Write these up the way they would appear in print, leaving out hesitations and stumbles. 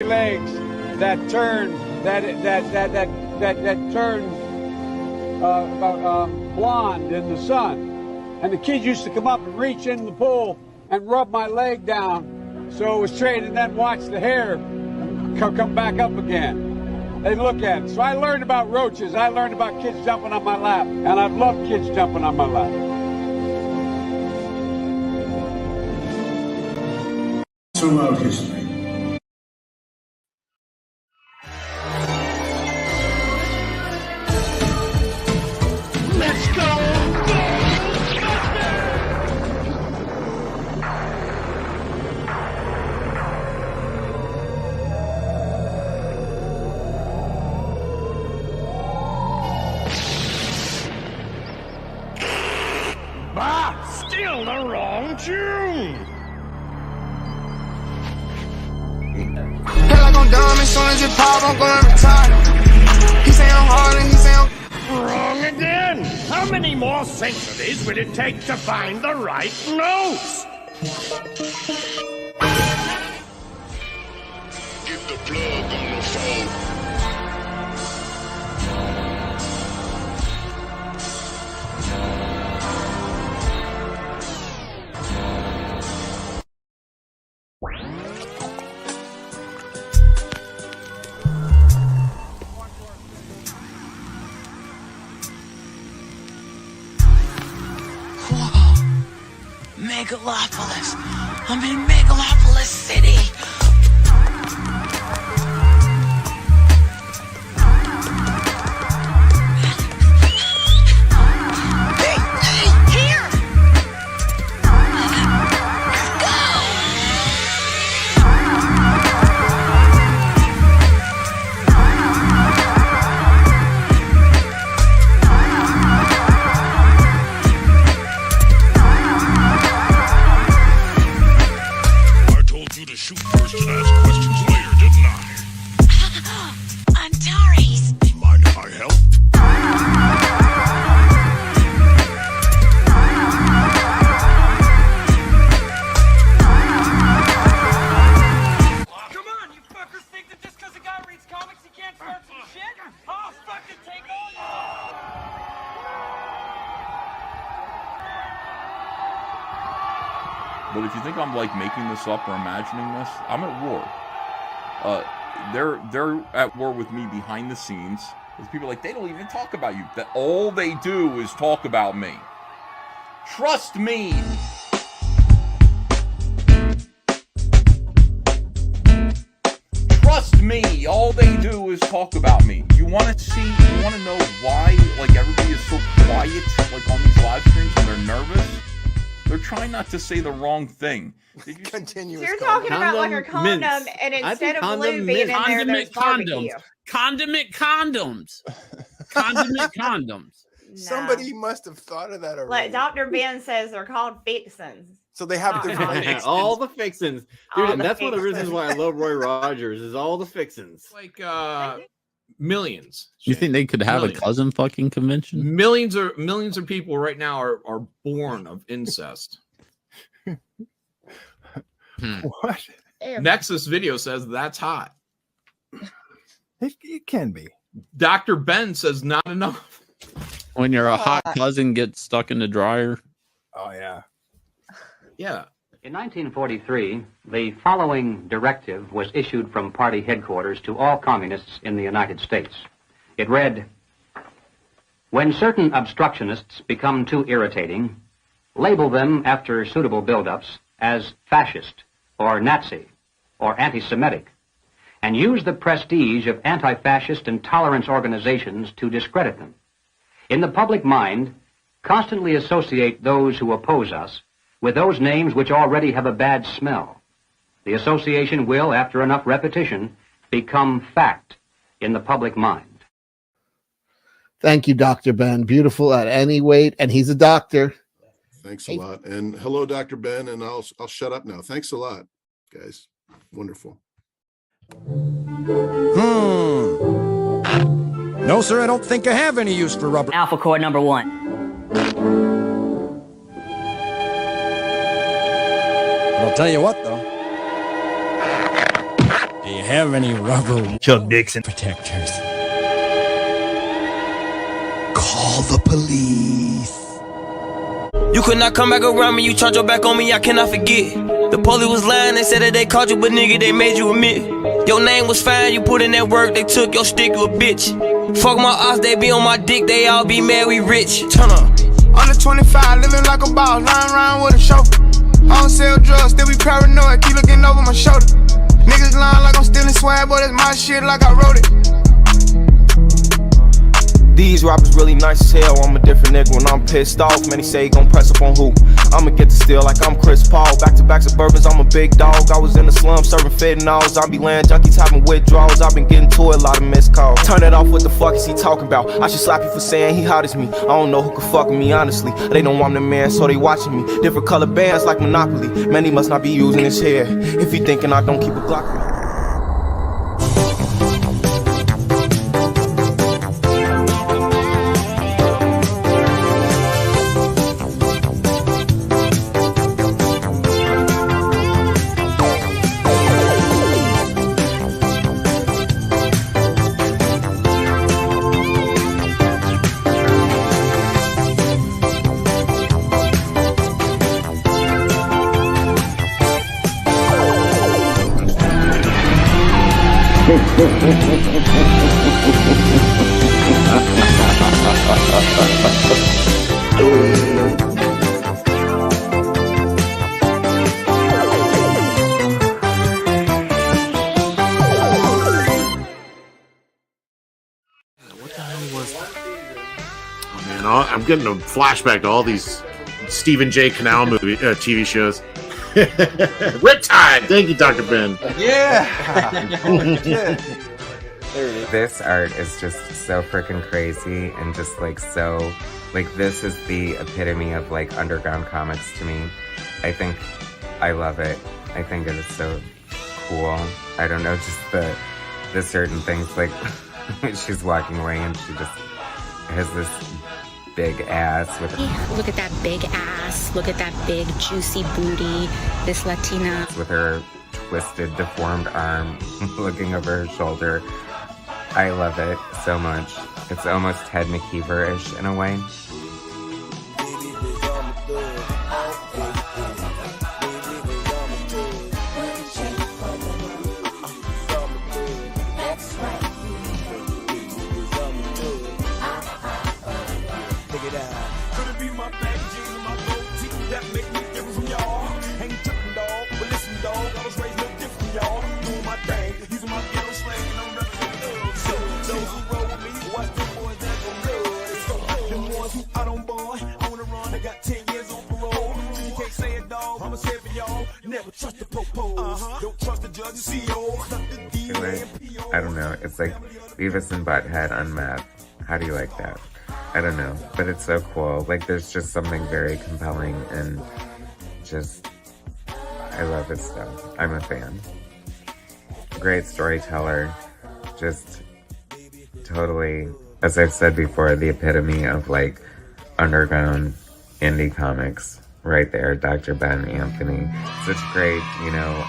legs that turn blonde in the sun, and the kids used to come up and reach in the pool and rub my leg down so it was straight, and then watch the hair come back up again. They look at it. So I learned about roaches. I learned about kids jumping on my lap, and I've loved kids jumping on my lap. Throughout history, Still the wrong tune! Feel like I'm dumb, as soon as it pop, I'm gonna retire. He say I'm hard and he say I'm Wrong again! How many more centuries will it take to find the right notes? Get the plug on the phone. Megalopolis. I'm in Megalopolis City. Here. Shoot first and ask questions later, didn't I? Antares. Mind if I help? Come on, you fuckers think that just because a guy reads comics he can't start some shit? I'll fucking take all you. But if you think I'm like making this up or imagining this, I'm at war. They're at war with me behind the scenes. There's people like, they don't even talk about you. That all they do is talk about me. Trust me. Trust me. All they do is talk about me. You want to know why like everybody is so quiet like on these live streams when they're nervous? They're trying not to say the wrong thing. continuous. You're talking about like a condom, mints. and I instead think of condom blue being in mints. there, there's barbecue. Condiment condoms. Condiment condoms. No. Somebody must have thought of that already. Like Dr.Ben says, they're called fixins. So they have Not different condoms. All the fixins. All Dude, the that's one of the reasons fixins. why I love Roy Rogers is all the fixins. Like millions. You think they could have Millions. a cousin fucking convention? Millions of people right now are born of incest. What? Nexus Video says that's hot. It can be. Dr.Ben says not enough. When your hot cousin gets stuck in the dryer. Oh yeah. Yeah. In 1943, the following directive was issued from party headquarters to all communists in the United States. It read, "When certain obstructionists become too irritating, label them after suitable build-ups as fascist or Nazi or anti-Semitic, and use the prestige of anti-fascist and tolerance organizations to discredit them. In the public mind, constantly associate those who oppose us with those names which already have a bad smell. The association will, after enough repetition, become fact in the public mind." Thank you, Dr. Ben. Beautiful at any weight, and he's a doctor. Thanks a lot. And hello, Dr. Ben, and I'll shut up now. Thanks a lot, guys. Wonderful. No, sir, I don't think I have any use for rubber. Alpha core number 1. But I'll tell you what, though. Do you have any rubber Chuck Dixon protectors. Call the police. You could not come back around me, you turned your back on me, I cannot forget. The police was lying, they said that they caught you, but nigga, they made you admit. Your name was fine, you put in that work, they took your stick, you a bitch. Fuck my ops, they be on my dick, they all be mad, we rich. Turn up. Under 25, living like a boss, lying around with a chauffeur. I don't sell drugs, still be paranoid, keep looking over my shoulder. Niggas lying like I'm stealing swag, but it's my shit like I wrote it. These rappers really nice as hell, I'm a different nigga when I'm pissed off. Many say he gon' press up on who? I'ma get to steal like I'm Chris Paul. Back-to-back Suburbans, I'm a big dog. I was in the slum serving fentanyl. Zombie land junkies having withdrawals. I've been getting to a lot of missed calls. Turn it off, what the fuck is he talking about? I should slap you for saying he hot as me. I don't know who could fuck with me, honestly. They know I'm the man, so they watching me. Different color bands like Monopoly. Man, he must not be using his hair. If he thinking I don't keep a Glock with me. I'm getting a flashback to all these Stephen J. Canal movie TV shows. Riptide! Thank you, Dr. Ben. Yeah! This art is just so freaking crazy and just like so, like this is the epitome of like underground comics to me. I think I love it. I think it is so cool. I don't know, just the certain things like she's walking away and she just has this big ass with look at that big ass, look at that big juicy booty, this Latina with her twisted deformed arm looking over her shoulder. I love it so much. It's almost Ted McKeever-ish in a way. I don't know, it's like Beavis and Butthead on meth. How do you like that? I don't know, but it's so cool. Like there's just something very compelling and just, I love his stuff. I'm a fan. Great storyteller, just totally, as I've said before, the epitome of like underground indie comics. Right there, Dr. Ben Anthony. Such great, you know,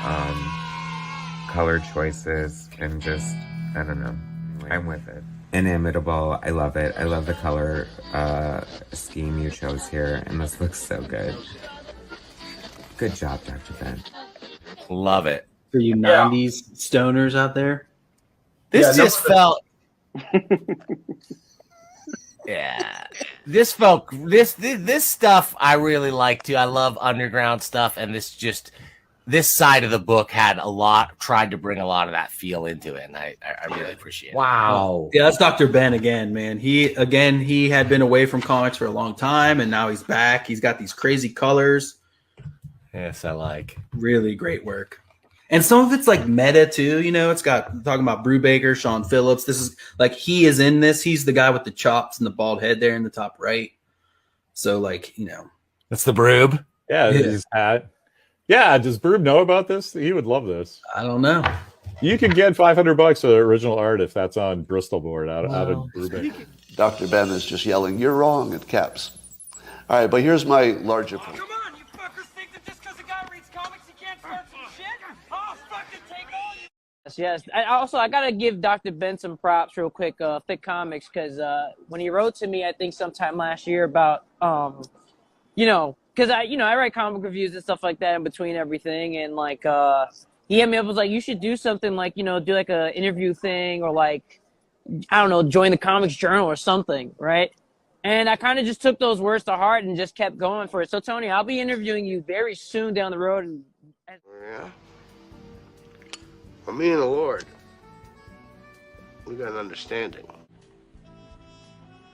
color choices and just, I don't know, I'm with it. Inimitable, I love it. I love the color scheme you chose here, and this looks so good. Good job, Dr. Ben. Love it. For you 90s stoners out there. This just felt... Yeah, this stuff I really like too. I love underground stuff, and this side of the book had tried to bring a lot of that feel into it, and I really appreciate it. Wow. Yeah, that's Dr. Ben again, man. He had been away from comics for a long time, and now he's back. He's got these crazy colors. Yes, I like. Really great work. And some of it's like meta too, you know, it's got talking about Brubaker, Sean Phillips. This is like, he is in this. He's the guy with the chops and the bald head there in the top right. So like, you know, that's the Broob. Yeah. His hat. Yeah. Does Broob know about this? He would love this. I don't know. You can get $500 for the original art if that's on Bristol board out of Brubaker. Dr. Ben is just yelling, "You're wrong," at caps. All right, but here's my larger point. Yes. I gotta give Dr.Ben some props real quick. Thick Comics, because when he wrote to me, I think sometime last year about because I write comic reviews and stuff like that in between everything, and like he hit me up, was like, you should do something like do like a interview thing, or like I don't know, join the Comics Journal or something, right? And I kind of just took those words to heart and just kept going for it. So Tony, I'll be interviewing you very soon down the road. Yeah. Well, me and the Lord, we got an understanding.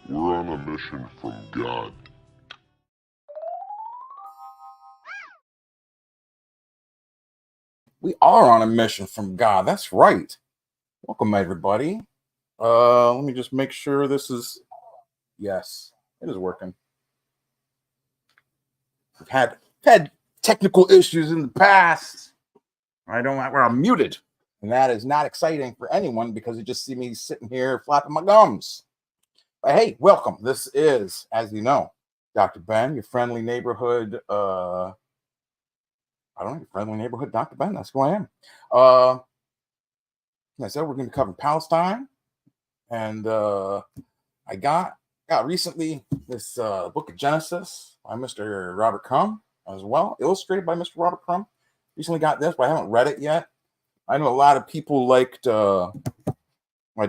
We're on a mission from God. We are on a mission from God. That's right. Welcome, everybody. Let me just make sure this is... Yes, it is working. We've had technical issues in the past. I'm muted. And that is not exciting for anyone because you just see me sitting here flapping my gums. But hey, welcome. This is, as you know, Dr. Ben, your friendly neighborhood... your friendly neighborhood Dr. Ben. That's who I am. Like I said, we're going to cover Palestine. And I got recently this book of Genesis by Mr. Robert Crumb as well, illustrated by Mr. Robert Crumb. Recently got this, but I haven't read it yet. I know a lot of people liked I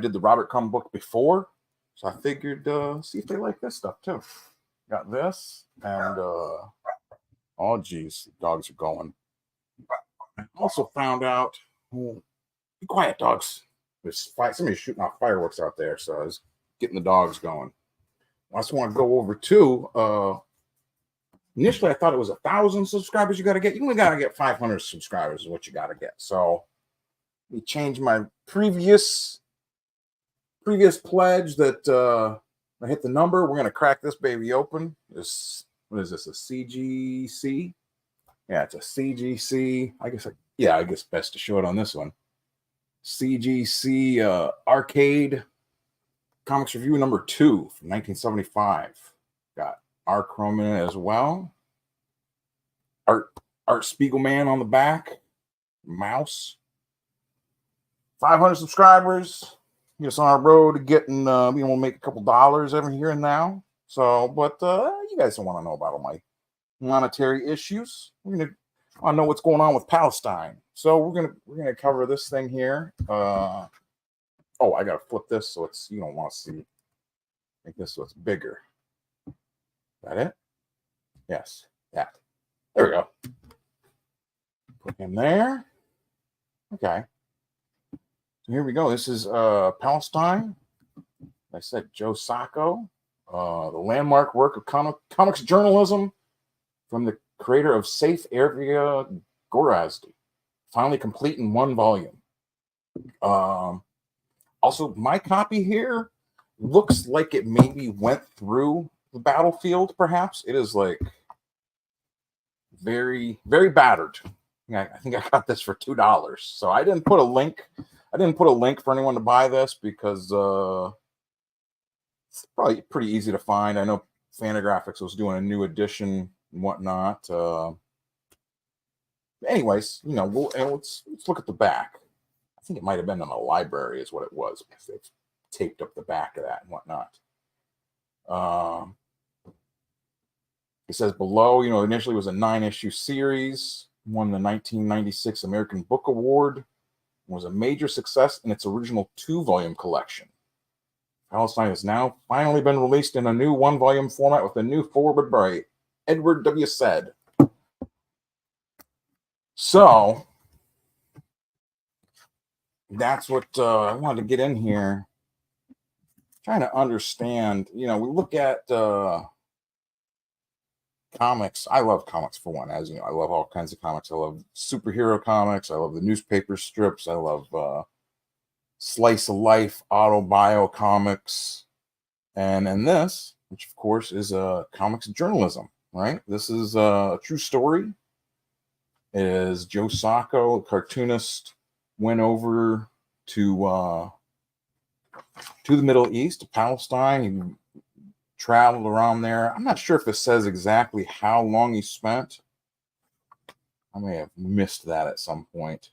did the Robert Crumb book before, so I figured see if they like this stuff too. Got this, and oh geez, dogs are going. I also found out, be quiet, dogs. There's somebody's shooting off fireworks out there, so I was getting the dogs going. I just want to go over to initially I thought it was 1,000 subscribers you got to get. You only got to get 500 subscribers is what you got to get. So we changed my previous pledge that I hit the number. We're gonna crack this baby open. What is this? A CGC? Yeah, it's a CGC. I guess best to show it on this one. CGC Arcade Comics Review number 2 from 1975. Got R. Crumb in it as well. Art Spiegelman on the back. Mouse. 500 subscribers. Just on our road to getting, we'll make a couple dollars every here and now. So, but you guys don't want to know about all my monetary issues. We're gonna want to know what's going on with Palestine. So we're gonna cover this thing here. Oh, I gotta flip this so it's you don't want to see. Make this so it's bigger. Is that it? Yes, that. There we go. Put him there. Okay. So here we go. This is Palestine. Like I said, Joe Sacco, the landmark work of comics journalism from the creator of Safe Area Gorazdi, finally complete in one volume. Also, my copy here looks like it maybe went through the battlefield, perhaps. It is like very, very battered. I think I got this for $2. So I didn't put a link. I didn't put a link for anyone to buy this because it's probably pretty easy to find. I know Fantagraphics was doing a new edition and whatnot. Anyways, let's look at the back. I think it might have been in a library is what it was because they've taped up the back of that and whatnot. It says below, initially it was a 9-issue series, won the 1996 American Book Award, was a major success in its original 2-volume collection. Palestine has now finally been released in a new 1-volume format with a new foreword by Edward W. Said. So, that's what I wanted to get in here. Trying to understand, we look at comics. I love comics for one, as you know. I love all kinds of comics. I love superhero comics. I love the newspaper strips. I love slice of life, auto-bio comics. And this, which of course is comics journalism, right? This is a true story. It is Joe Sacco, a cartoonist, went over to the Middle East, to Palestine. He traveled around there. I'm not sure if it says exactly how long he spent. I may have missed that at some point.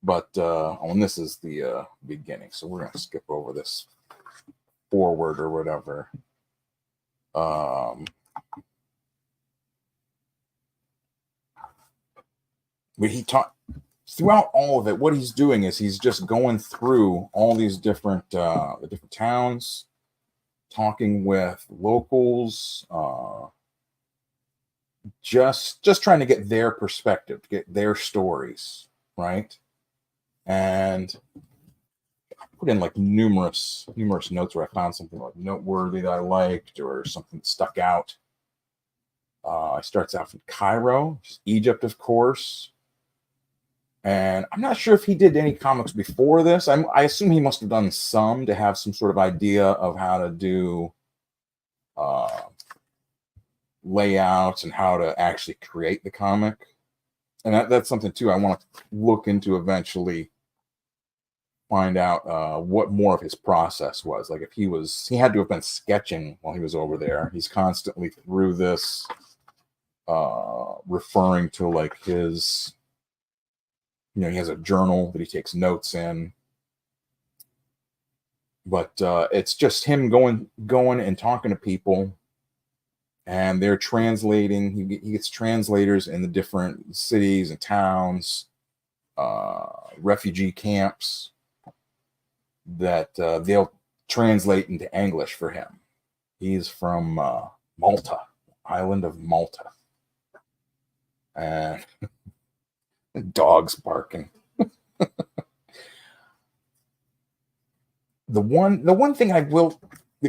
But and this is the beginning, so we're gonna skip over this forward or whatever. But he taught throughout all of it. What he's doing is he's just going through all these different the different towns, talking with locals, just trying to get their perspective, to get their stories, right? And I put in like numerous notes where I found something like noteworthy that I liked or something that stuck out. It starts out in Cairo, Egypt, of course. And I'm not sure if he did any comics before this. I assume he must have done some to have some sort of idea of how to do layouts and how to actually create the comic. And that's something too I want to look into eventually, find out what more of his process was. Like if he had to have been sketching while he was over there. He's constantly through this referring to like his, he has a journal that he takes notes in. But it's just him going and talking to people, and they're translating. He gets translators in the different cities and towns, refugee camps, that they'll translate into English for him. He's from Malta, island of Malta. And dogs barking. The one thing that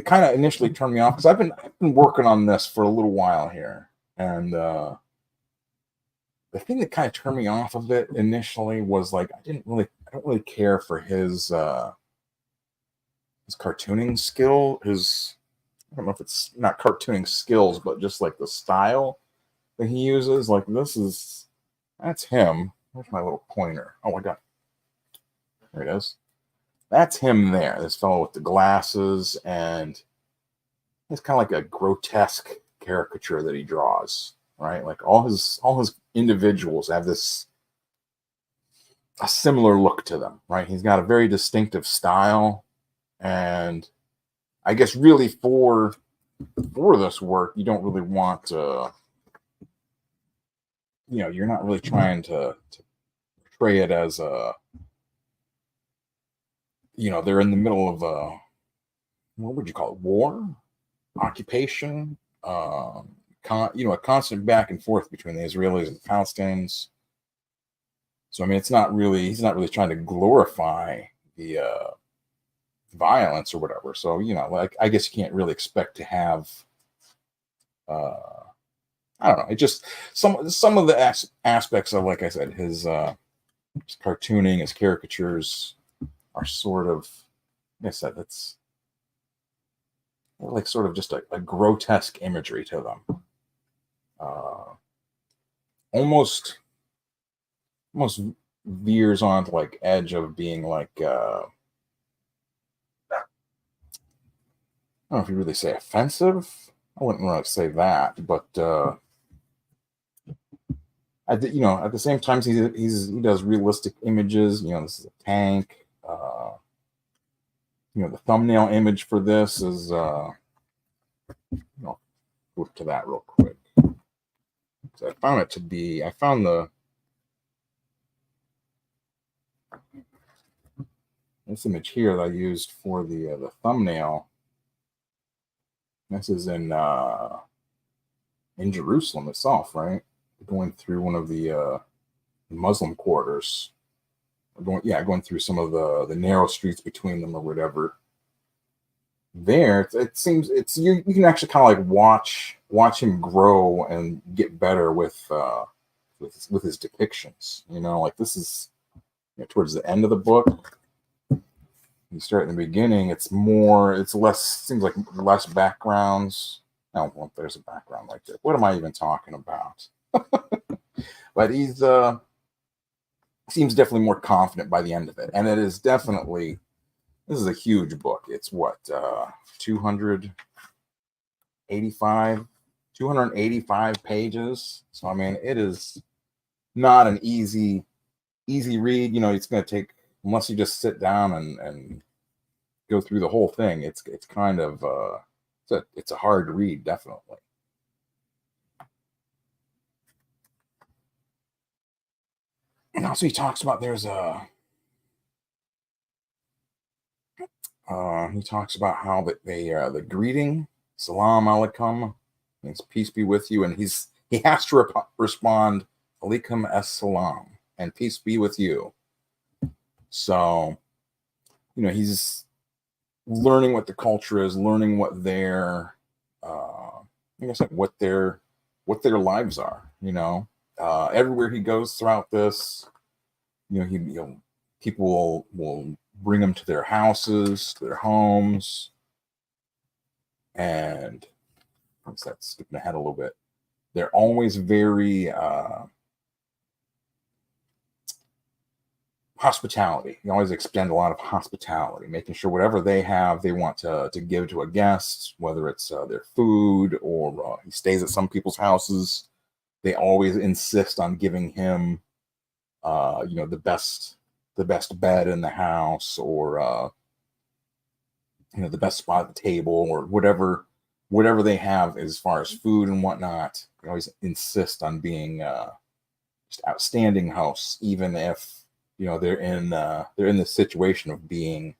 kind of initially turned me off, because I've been working on this for a little while here, and the thing that kind of turned me off of it initially was like I don't really care for his cartooning skill. I don't know if it's not cartooning skills, but just like the style that he uses. Like that's him. Where's my little pointer? Oh, I got it. There it is. That's him there. This fellow with the glasses, and it's kind of like a grotesque caricature that he draws, right? Like all his individuals have a similar look to them, right? He's got a very distinctive style, and I guess really for this work, you don't really want to, you're not really trying to portray it as a, they're in the middle of what would you call it? War, occupation, a constant back and forth between the Israelis and the Palestinians. So I mean, he's not really trying to glorify the violence or whatever. So like I guess you can't really expect to have. I don't know. It just some of the aspects of, like I said, his cartooning, his caricatures are sort of, like I said, that's like sort of just a grotesque imagery to them. Almost veers onto like edge of being like I don't know if you really say offensive. I wouldn't really say that, but at the same time, he does realistic images. This is a tank. The thumbnail image for this is go to that real quick. So I found this image here that I used for the thumbnail. This is in Jerusalem itself, right? Going through one of the Muslim quarters. Going through some of the narrow streets between them or whatever. There, it seems you can actually kind of like watch him grow and get better with his depictions. Like this is towards the end of the book. You start in the beginning, it's less, seems like less backgrounds. Oh, well, there's a background like that. What am I even talking about? But he's seems definitely more confident by the end of it. And it is definitely, this is a huge book. It's what, 285 pages. So, I mean, it is not an easy easy read. You know, it's going to take, unless you just sit down and go through the whole thing. It's kind of it's a hard read, definitely. And also he talks about he talks about how that the greeting, salam alaikum, means peace be with you, and he has to respond alaikum as salam, and peace be with you. So, you know, he's learning what the culture is, learning what their what their lives are. You know, everywhere he goes throughout this, you know, people will bring them to their houses, to their homes, and what's that? Skipping ahead a little bit. They're always very hospitality. You always extend a lot of hospitality, making sure whatever they have, they want to give to a guest, whether it's their food or he stays at some people's houses. They always insist on giving him, you know, the best bed in the house, or you know, the best spot at the table, or whatever they have as far as food and whatnot. They always insist on being just outstanding hosts, even if, you know, they're in the situation of being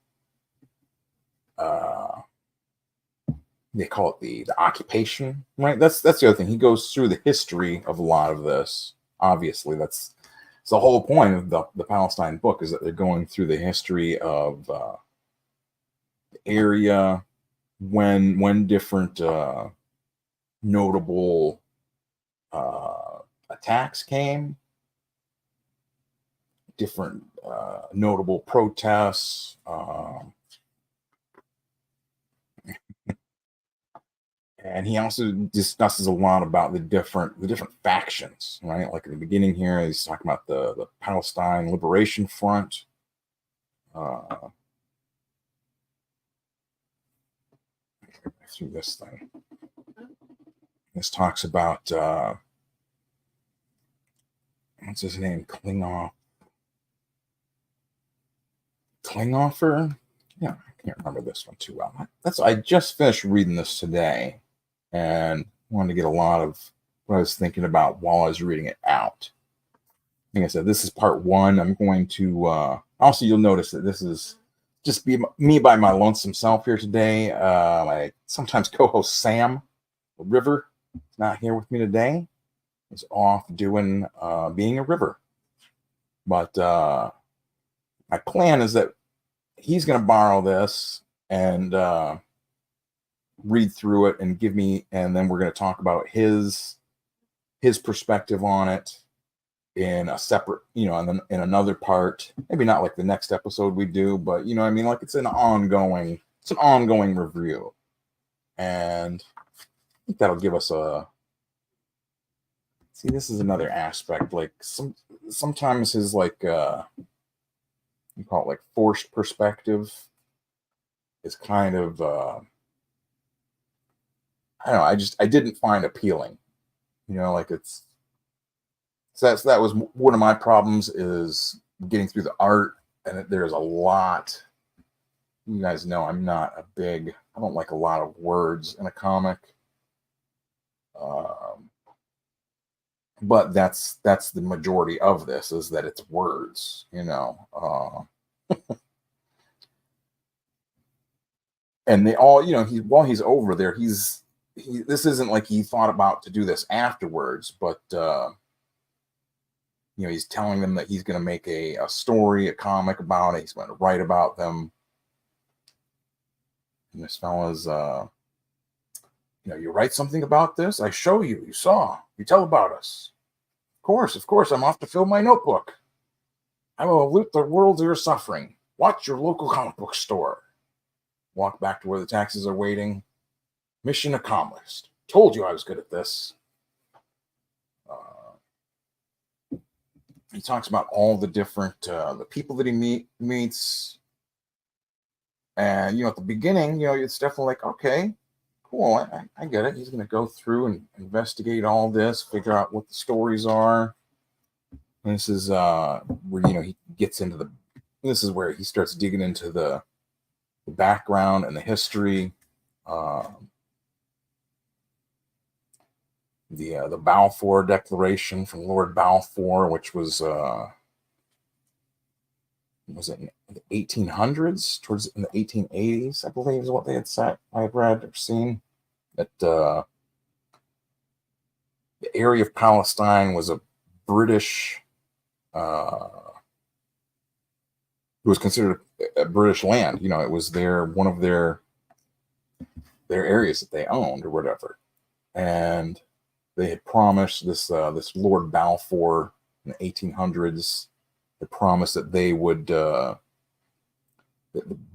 they call it the occupation, right? That's the other thing. He goes through the history of a lot of this. Obviously, that's the whole point of the Palestine book, is that they're going through the history of the area, when different notable attacks came, different notable protests. And he also discusses a lot about the different factions, right? Like in the beginning here, he's talking about the Palestine Liberation Front. Through this thing, this talks about what's his name, Klinghoffer. Yeah, I can't remember this one too well. I just finished reading this today, and wanted to get a lot of what I was thinking about while I was reading it out. Like I said, this is part one. I'm going to also, you'll notice that this is just me by my lonesome self here today. My sometimes co-host Sam River is not here with me today. He's off doing being a river. But my plan is that he's going to borrow this and read through it and give me, and then we're going to talk about his perspective on it in a separate, you know, and then in another part, maybe not like the next episode we do, but you know what I mean, like it's an ongoing review. And I think that'll give us this is another aspect, like sometimes his like you call it like forced perspective is kind of I don't know, I didn't find appealing, you know, like it's. So that was one of my problems, is getting through the art, and there's a lot. You guys know I don't like a lot of words in a comic. But that's the majority of this, is that it's words, you know. And they all, you know, while he's over there, this isn't like he thought about to do this afterwards, but you know, he's telling them that he's going to make a story, a comic about it. He's going to write about them. And this fella's, you know, you write something about this, I show you, you saw, you tell about us. Of course, I'm off to fill my notebook. I will loot the world you're suffering. Watch your local comic book store. Walk back to where the taxis are waiting. Mission accomplished. Told you I was good at this. He talks about all the different the people that he meets, and you know, at the beginning, you know, it's definitely like, okay, cool, I get it. He's going to go through and investigate all this, figure out what the stories are. This is where, you know, he gets into this is where he starts digging into the background and the history. The Balfour Declaration from Lord Balfour, which was it in the 1800s, towards in the 1880s, I believe, is what they had said. I had read or seen that the area of Palestine was a British, it was considered a British land. You know, it was one of their areas that they owned or whatever, and they had promised this Lord Balfour in the 1800s. Had promised that they would that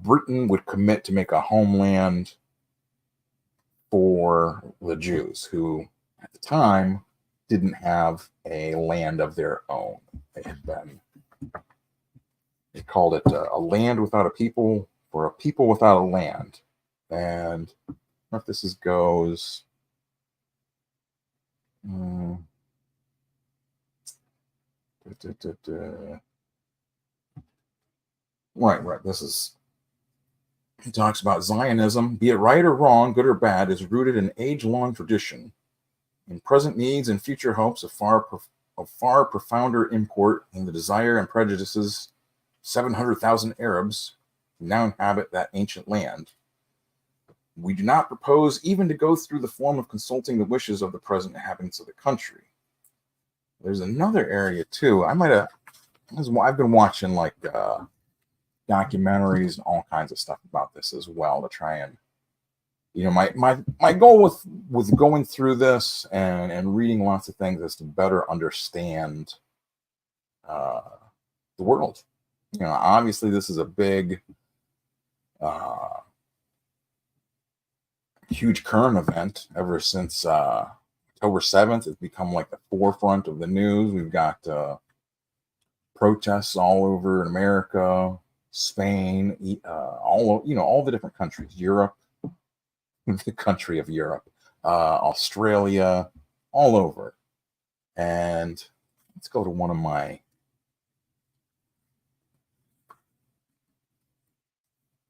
Britain would commit to make a homeland for the Jews, who at the time didn't have a land of their own. They called it a land without a people, or a people without a land. And I don't know if this goes. Right. He talks about Zionism, be it right or wrong, good or bad, is rooted in age-long tradition, in present needs and future hopes of far profounder import in the desire and prejudices 700,000 Arabs who now inhabit that ancient land. We do not propose even to go through the form of consulting the wishes of the present inhabitants of the country. There's another area too. I've been watching like documentaries and all kinds of stuff about this as well, to try and, you know, my goal with going through this and reading lots of things is to better understand the world. You know, obviously this is a big huge current event. Ever since October 7th, it's become like the forefront of the news. We've got protests all over in America, Spain, all the different countries, Europe, the country of Europe, Australia, all over. And let's go to one of my.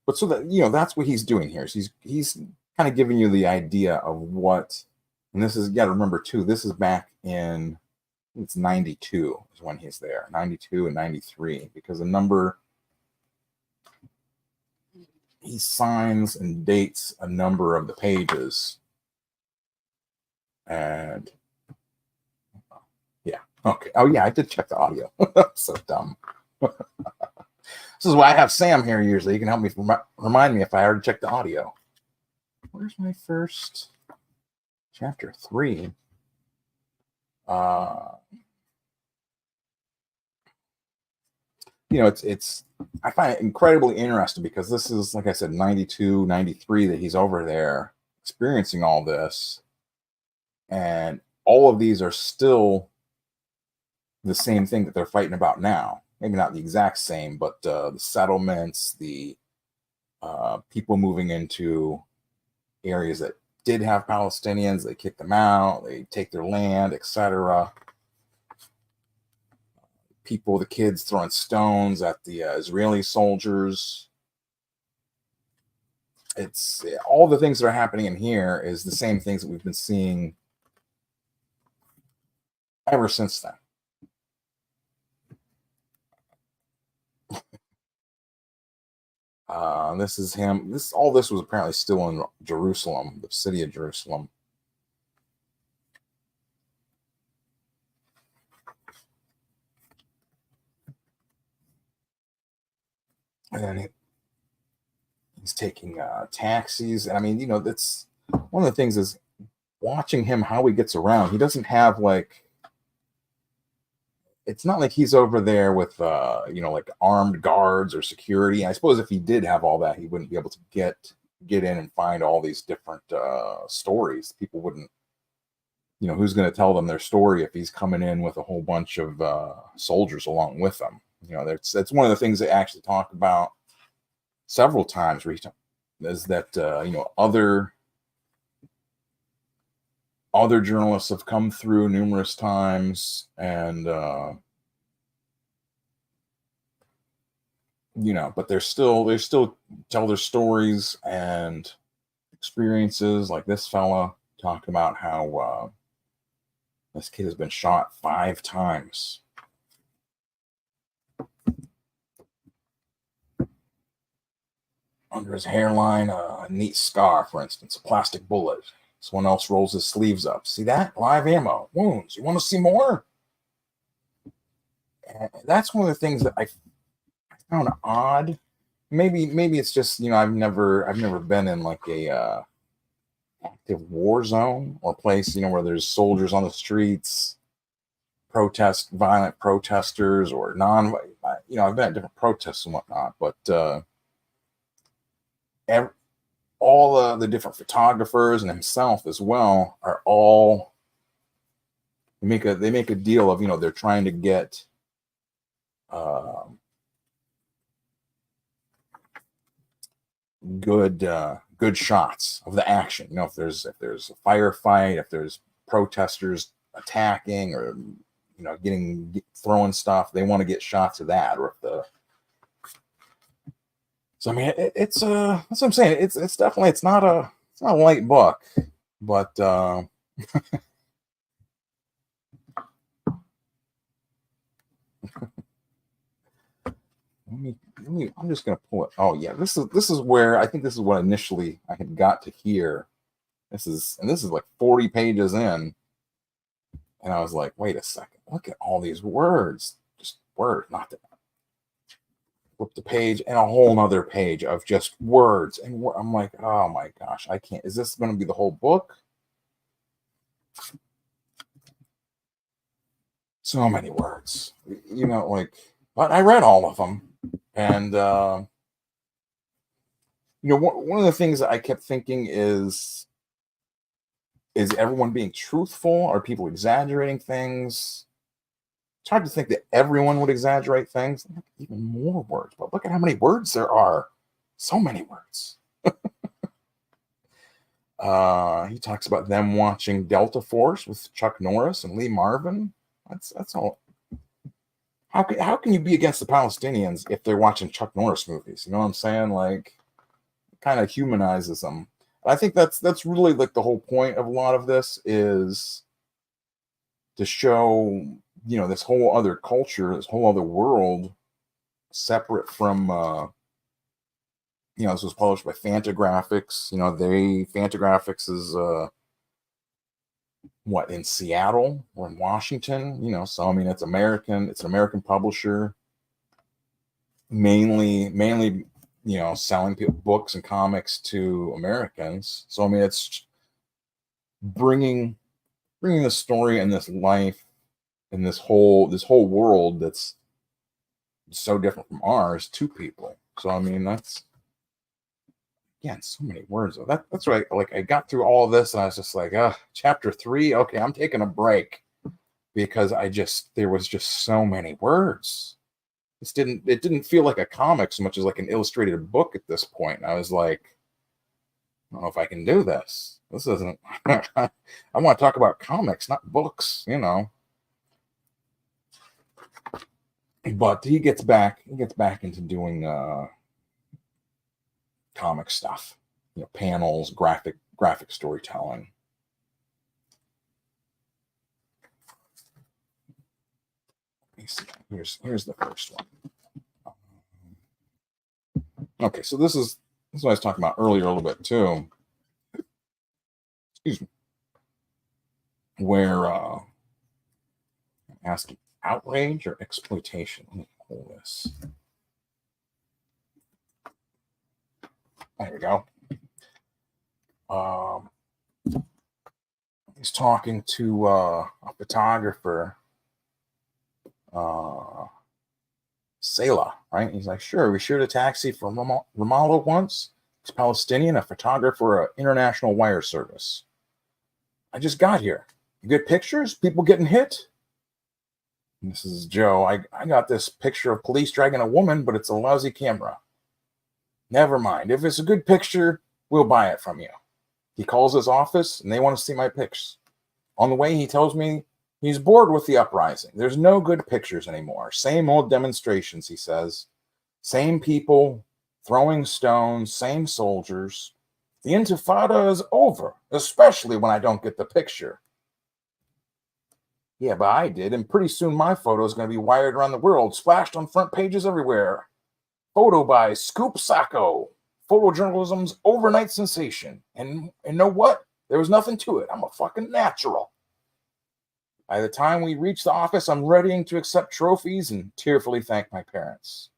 But so that, you know, that's what he's doing here. So he's kind of giving you the idea of what, and this is, you got to remember too, this is back in, it's 92 is when he's there, 92 and 93, because the number, he signs and dates a number of the pages. And yeah, okay. Oh yeah, I did check the audio. So dumb. This is why I have Sam here usually. He can help me remind me if I already checked the audio. Where's my first chapter 3? You know, it's I find it incredibly interesting because this is, like I said, 92, 93 that he's over there experiencing all this. And all of these are still the same thing that they're fighting about now. Maybe not the exact same, but the settlements, the people moving into areas that did have Palestinians, they kick them out, they take their land, etc. People, the kids throwing stones at the Israeli soldiers. It's all the things that are happening in here is the same things that we've been seeing ever since then. This is him. All this was apparently still in Jerusalem, the city of Jerusalem. And then he's taking taxis. And I mean, you know, that's one of the things is watching him, how he gets around. He doesn't have like, it's not like he's over there with, you know, like armed guards or security. I suppose if he did have all that, he wouldn't be able to get in and find all these different stories. People wouldn't, you know, who's going to tell them their story if he's coming in with a whole bunch of soldiers along with them? You know, that's one of the things they actually talk about several times recently, is that, you know, other journalists have come through numerous times and you know, but they still tell their stories and experiences. Like this fella talking about how this kid has been shot 5 times. Under his hairline, a neat scar, for instance, a plastic bullet. Someone else rolls his sleeves up. See that? Live ammo, wounds. You want to see more? And that's one of the things that I found odd. Maybe it's just, you know, I've never been in like a active war zone or place, you know, where there's soldiers on the streets, violent protesters or you know, I've been at different protests and whatnot, but all the different photographers and himself as well are all they make a deal of, you know, they're trying to get good shots of the action. You know, if there's a firefight, if there's protesters attacking or, you know, throwing stuff, they want to get shots of that. Or if so I mean, it's that's what I'm saying. It's definitely it's not a light book, but I'm just gonna pull it. Oh yeah, this is where I think this is what initially I had got to here. This is like 40 pages in, and I was like, wait a second, look at all these words, just words, not that. Flip the page and a whole nother page of just words, and I'm like, oh my gosh, I can't. Is this going to be the whole book? So many words, you know, like, but I read all of them. And, you know, one of the things that I kept thinking is everyone being truthful? Are people exaggerating things? It's hard to think that everyone would exaggerate things. Even more words, but look at how many words there are. So many words. He talks about them watching Delta Force with Chuck Norris and Lee Marvin. That's all. How can you be against the Palestinians if they're watching Chuck Norris movies? You know what I'm saying? Like, it kind of humanizes them. I think that's really like the whole point of a lot of this is to show, you know, this whole other culture, this whole other world, separate from, you know, this was published by Fantagraphics. You know, Fantagraphics is in Seattle or in Washington, you know, so I mean it's an American publisher, mainly, you know, selling books and comics to Americans. So I mean it's bringing the story and this life and this whole world that's so different from ours to people. So I mean that's, again, so many words. That's right. Like I got through all of this and I was just like, chapter 3. Okay, I'm taking a break because there was just so many words. It didn't feel like a comic so much as like an illustrated book at this point. And I was like, I don't know if I can do this. This isn't. I want to talk about comics, not books. You know. But he gets back into doing comic stuff, you know, panels, graphic storytelling. Let me see. Here's the first one. Okay, so this is what I was talking about earlier a little bit too. Excuse me. Where asking outrage or exploitation. Let me pull this. There we go. He's talking to a photographer, Selah, right? He's like, sure, we shared a taxi from Ramallah once. He's Palestinian, a photographer, an international wire service. I just got here. You get pictures? People getting hit? And this is Joe. I got this picture of police dragging a woman, but it's a lousy camera. Never mind. If it's a good picture, we'll buy it from you. He calls his office, and they want to see my pics. On the way, he tells me he's bored with the uprising. There's no good pictures anymore. Same old demonstrations, he says. Same people throwing stones, same soldiers. The Intifada is over, especially when I don't get the picture. Yeah, but I did, and pretty soon my photo is going to be wired around the world, splashed on front pages everywhere. Photo by Scoop Sacco, photojournalism's overnight sensation. And know what? There was nothing to it. I'm a fucking natural. By the time we reach the office, I'm readying to accept trophies and tearfully thank my parents.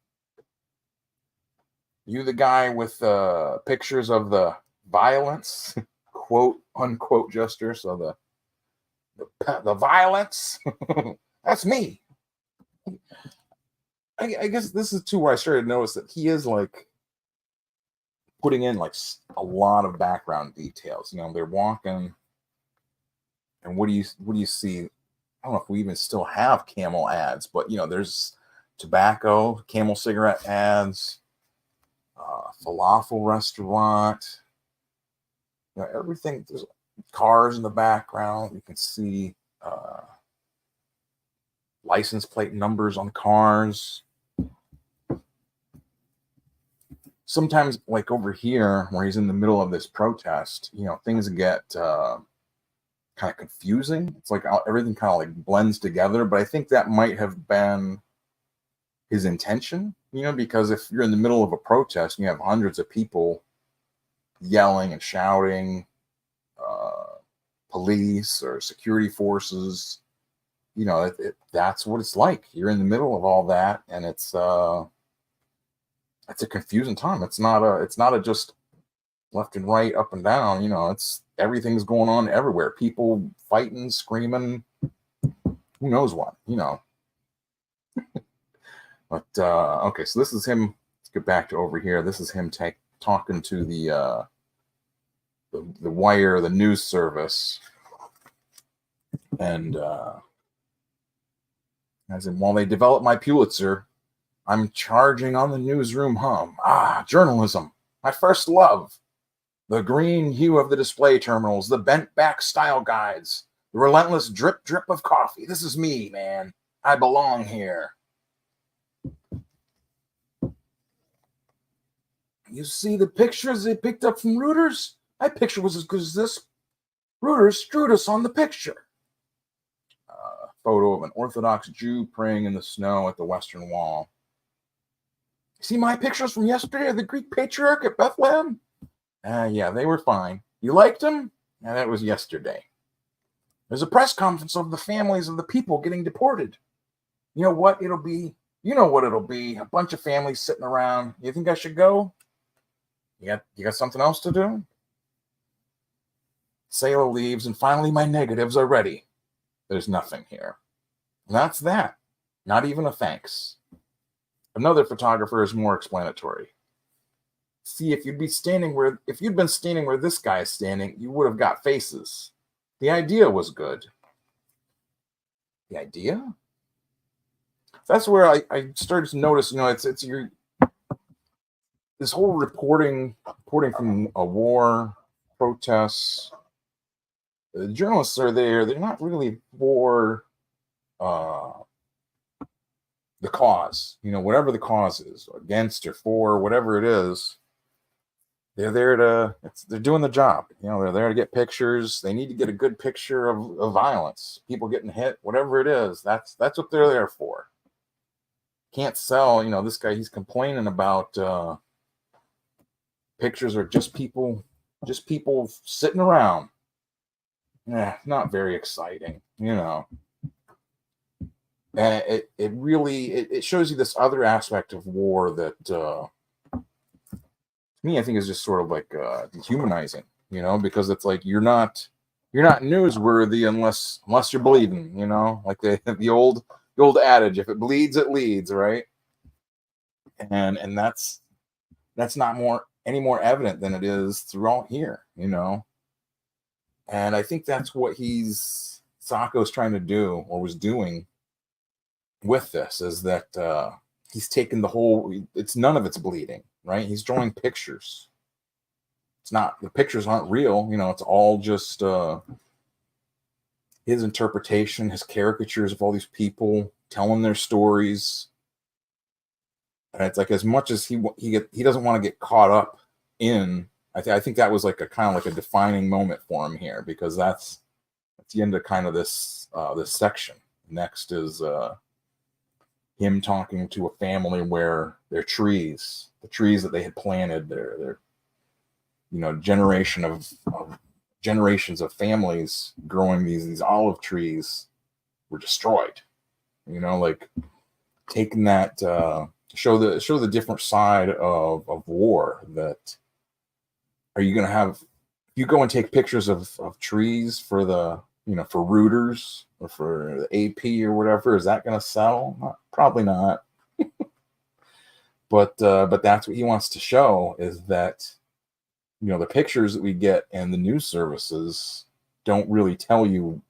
You the guy with pictures of the violence, quote, unquote gesture, so the violence, that's me. I guess this is too where I started to notice that he is like putting in like a lot of background details. You know, they're walking, and what do you see? I don't know if we even still have Camel ads, but you know, there's tobacco, Camel cigarette ads, falafel restaurant. You know, everything. There's cars in the background. You can see license plate numbers on cars. Sometimes, like over here, where he's in the middle of this protest, you know, things get kind of confusing. It's like everything kind of like blends together. But I think that might have been his intention, you know, because if you're in the middle of a protest and you have hundreds of people yelling and shouting, police or security forces, you know, that's what it's like. You're in the middle of all that, and it's a confusing time. It's not a just left and right, up and down. You know, it's everything's going on everywhere. People fighting, screaming, who knows what, you know. But okay, so this is him. Let's get back to over here. This is him talking to the wire, the news service, and as in, while they develop my Pulitzer, I'm charging on the newsroom hum. Journalism, my first love. The green hue of the display terminals, the bent back style guides, the relentless drip drip of coffee. This is me, man. I belong here. You see the pictures they picked up from Reuters? My picture was as good as this. Reuters screwed us on the picture. Photo of an Orthodox Jew praying in the snow at the Western Wall. See my pictures from yesterday of the Greek patriarch at Bethlehem? Yeah, they were fine. You liked them? Yeah, that was yesterday. There's a press conference of the families of the people getting deported. You know what it'll be? You know what it'll be. A bunch of families sitting around. You think I should go? You got something else to do? Sailor leaves, and finally my negatives are ready. There's nothing here. And that's that. Not even a thanks. Another photographer is more explanatory. See, if you'd been standing where this guy is standing, you would have got faces. The idea was good. The idea? That's where I started to notice, you know, it's this whole reporting from a war, protests. The journalists are there. They're not really for the cause, you know, whatever the cause is, against or for, whatever it is. They're there they're doing the job. You know, they're there to get pictures. They need to get a good picture of violence, people getting hit, whatever it is. That's what they're there for. Can't sell, you know, this guy, he's complaining about pictures are just people sitting around. Not very exciting, you know. And it really shows you this other aspect of war that to me, I think is just sort of like dehumanizing, you know, because it's like you're not newsworthy unless you're bleeding, you know, like the old adage, if it bleeds, it leads, right? And that's not any more evident than it is throughout here, you know. And I think that's what Sacco's trying to do, or was doing with this, is that he's taken none of it's bleeding, right? He's drawing pictures. The pictures aren't real, you know, it's all just his interpretation, his caricatures of all these people telling their stories. And it's like, as much as he doesn't want to get caught up in, I think that was like a kind of like a defining moment for him here, because that's the end of kind of this this section. Next is him talking to a family where their trees, the trees that they had planted, their generations of families growing these olive trees were destroyed. Like taking that show the different side of war. That are you going to have? If you go and take pictures of trees for the for rooters or for the AP or whatever, is that going to sell? Probably not. But that's what he wants to show, is that the pictures that we get in the news services don't really tell you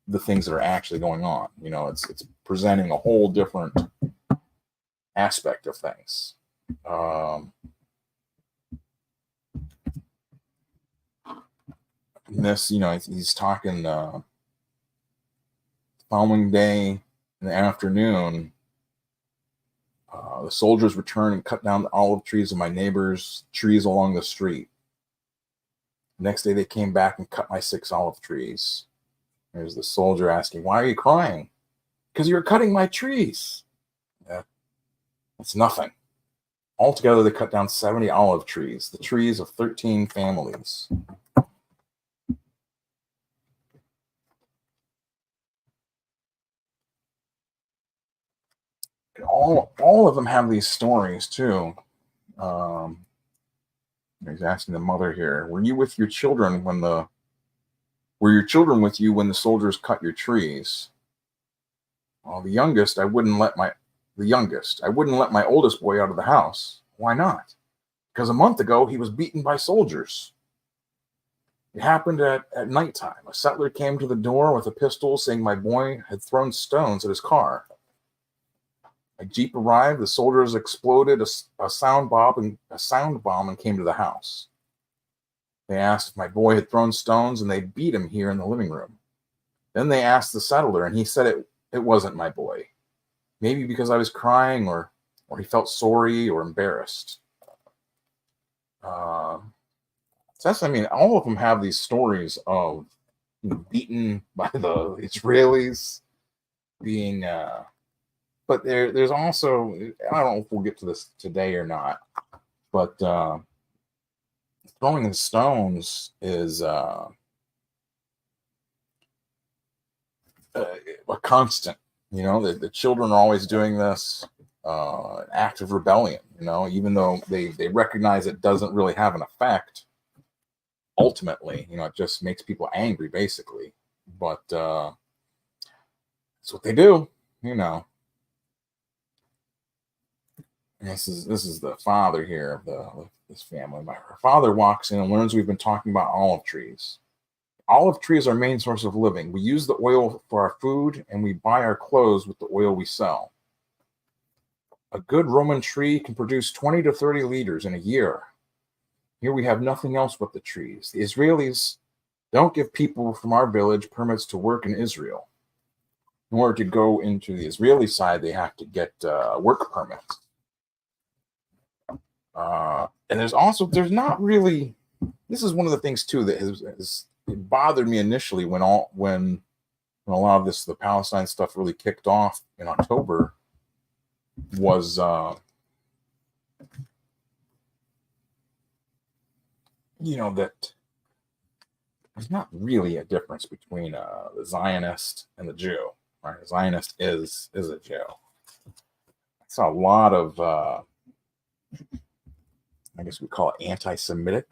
the things that are actually going on. It's presenting a whole different aspect of things. This, he's talking the following day in the afternoon. The soldiers returned and cut down the olive trees of my neighbor's trees along the street. Next day, they came back and cut my 6 olive trees. There's the soldier asking, "Why are you crying?" "Because you're cutting my trees." That's nothing. Altogether, they cut down 70 olive trees, the trees of 13 families. And all of them have these stories too. He's asking the mother here, "Were you with your children were your children with you when the soldiers cut your trees?" "Well, the youngest, I wouldn't let my oldest boy out of the house." "Why not?" "Because a month ago he was beaten by soldiers." "It happened at nighttime. A settler came to the door with a pistol saying my boy had thrown stones at his car. A jeep arrived, the soldiers exploded a sound bomb and came to the house. They asked if my boy had thrown stones, and they beat him here in the living room. Then they asked the settler, and he said it wasn't my boy. Maybe because I was crying, or he felt sorry or embarrassed." So that's, all of them have these stories of beaten by the Israelis, being but there's also, I don't know if we'll get to this today or not, but throwing the stones is a constant. The children are always doing this, an act of rebellion, even though they recognize it doesn't really have an effect. Ultimately, it just makes people angry, basically. But that's what they do, This is the father here of this family. Her father walks in and learns we've been talking about olive trees. Olive trees are our main source of living. We use the oil for our food, and we buy our clothes with the oil we sell. A good Roman tree can produce 20 to 30 liters in a year. Here we have nothing else but the trees. The Israelis don't give people from our village permits to work in Israel. In order to go into the Israeli side, they have to get work permits. And there's not really, this is one of the things too that it bothered me initially when a lot of the Palestine stuff really kicked off in October, was that there's not really a difference between the Zionist and the Jew. Right? A Zionist is a Jew. I saw a lot of I guess we call it anti-Semitic,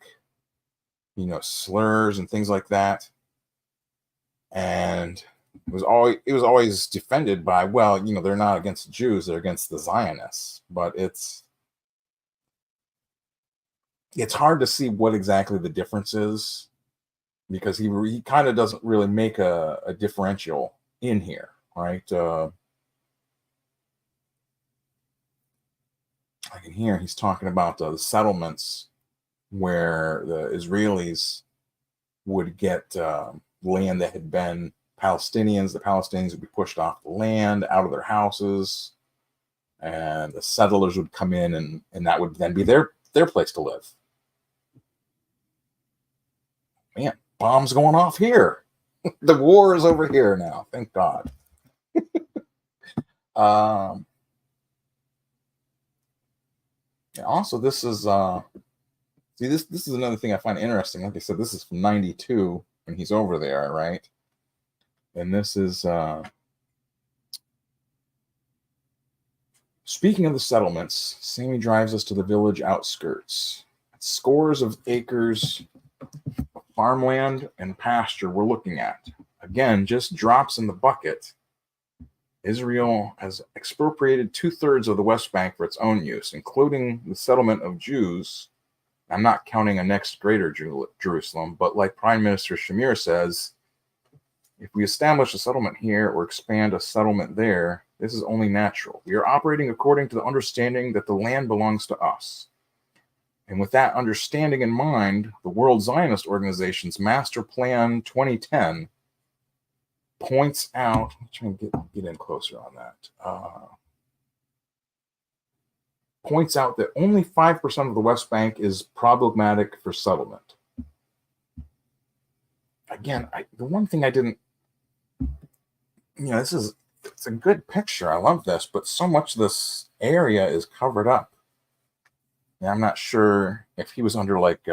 slurs and things like that. And it was always defended by, well, they're not against the Jews, they're against the Zionists. But it's hard to see what exactly the difference is, because he kind of doesn't really make a differential in here, right? I can hear he's talking about the settlements where the Israelis would get land that had been Palestinians. The Palestinians would be pushed off the land, out of their houses, and the settlers would come in, and that would then be their place to live. Man, bombs going off here. The war is over here now. Thank God. Also, this is see, this is another thing I find interesting. Like I said, this is from '92 when he's over there, right? And this is speaking of the settlements. Sammy drives us to the village outskirts. Scores of acres of farmland and pasture we're looking at. Again, just drops in the bucket. Israel has expropriated 2/3 of the West Bank for its own use, including the settlement of Jews. I'm not counting a next greater Jerusalem, but like Prime Minister Shamir says, if we establish a settlement here or expand a settlement there, this is only natural. We are operating according to the understanding that the land belongs to us. And with that understanding in mind, the World Zionist Organization's Master Plan 2010 points out, I'm trying to get in closer on that, points out that only 5% of the West Bank is problematic for settlement. Again, the one thing I didn't, it's a good picture. I love this, but so much of this area is covered up. And I'm not sure if he was under like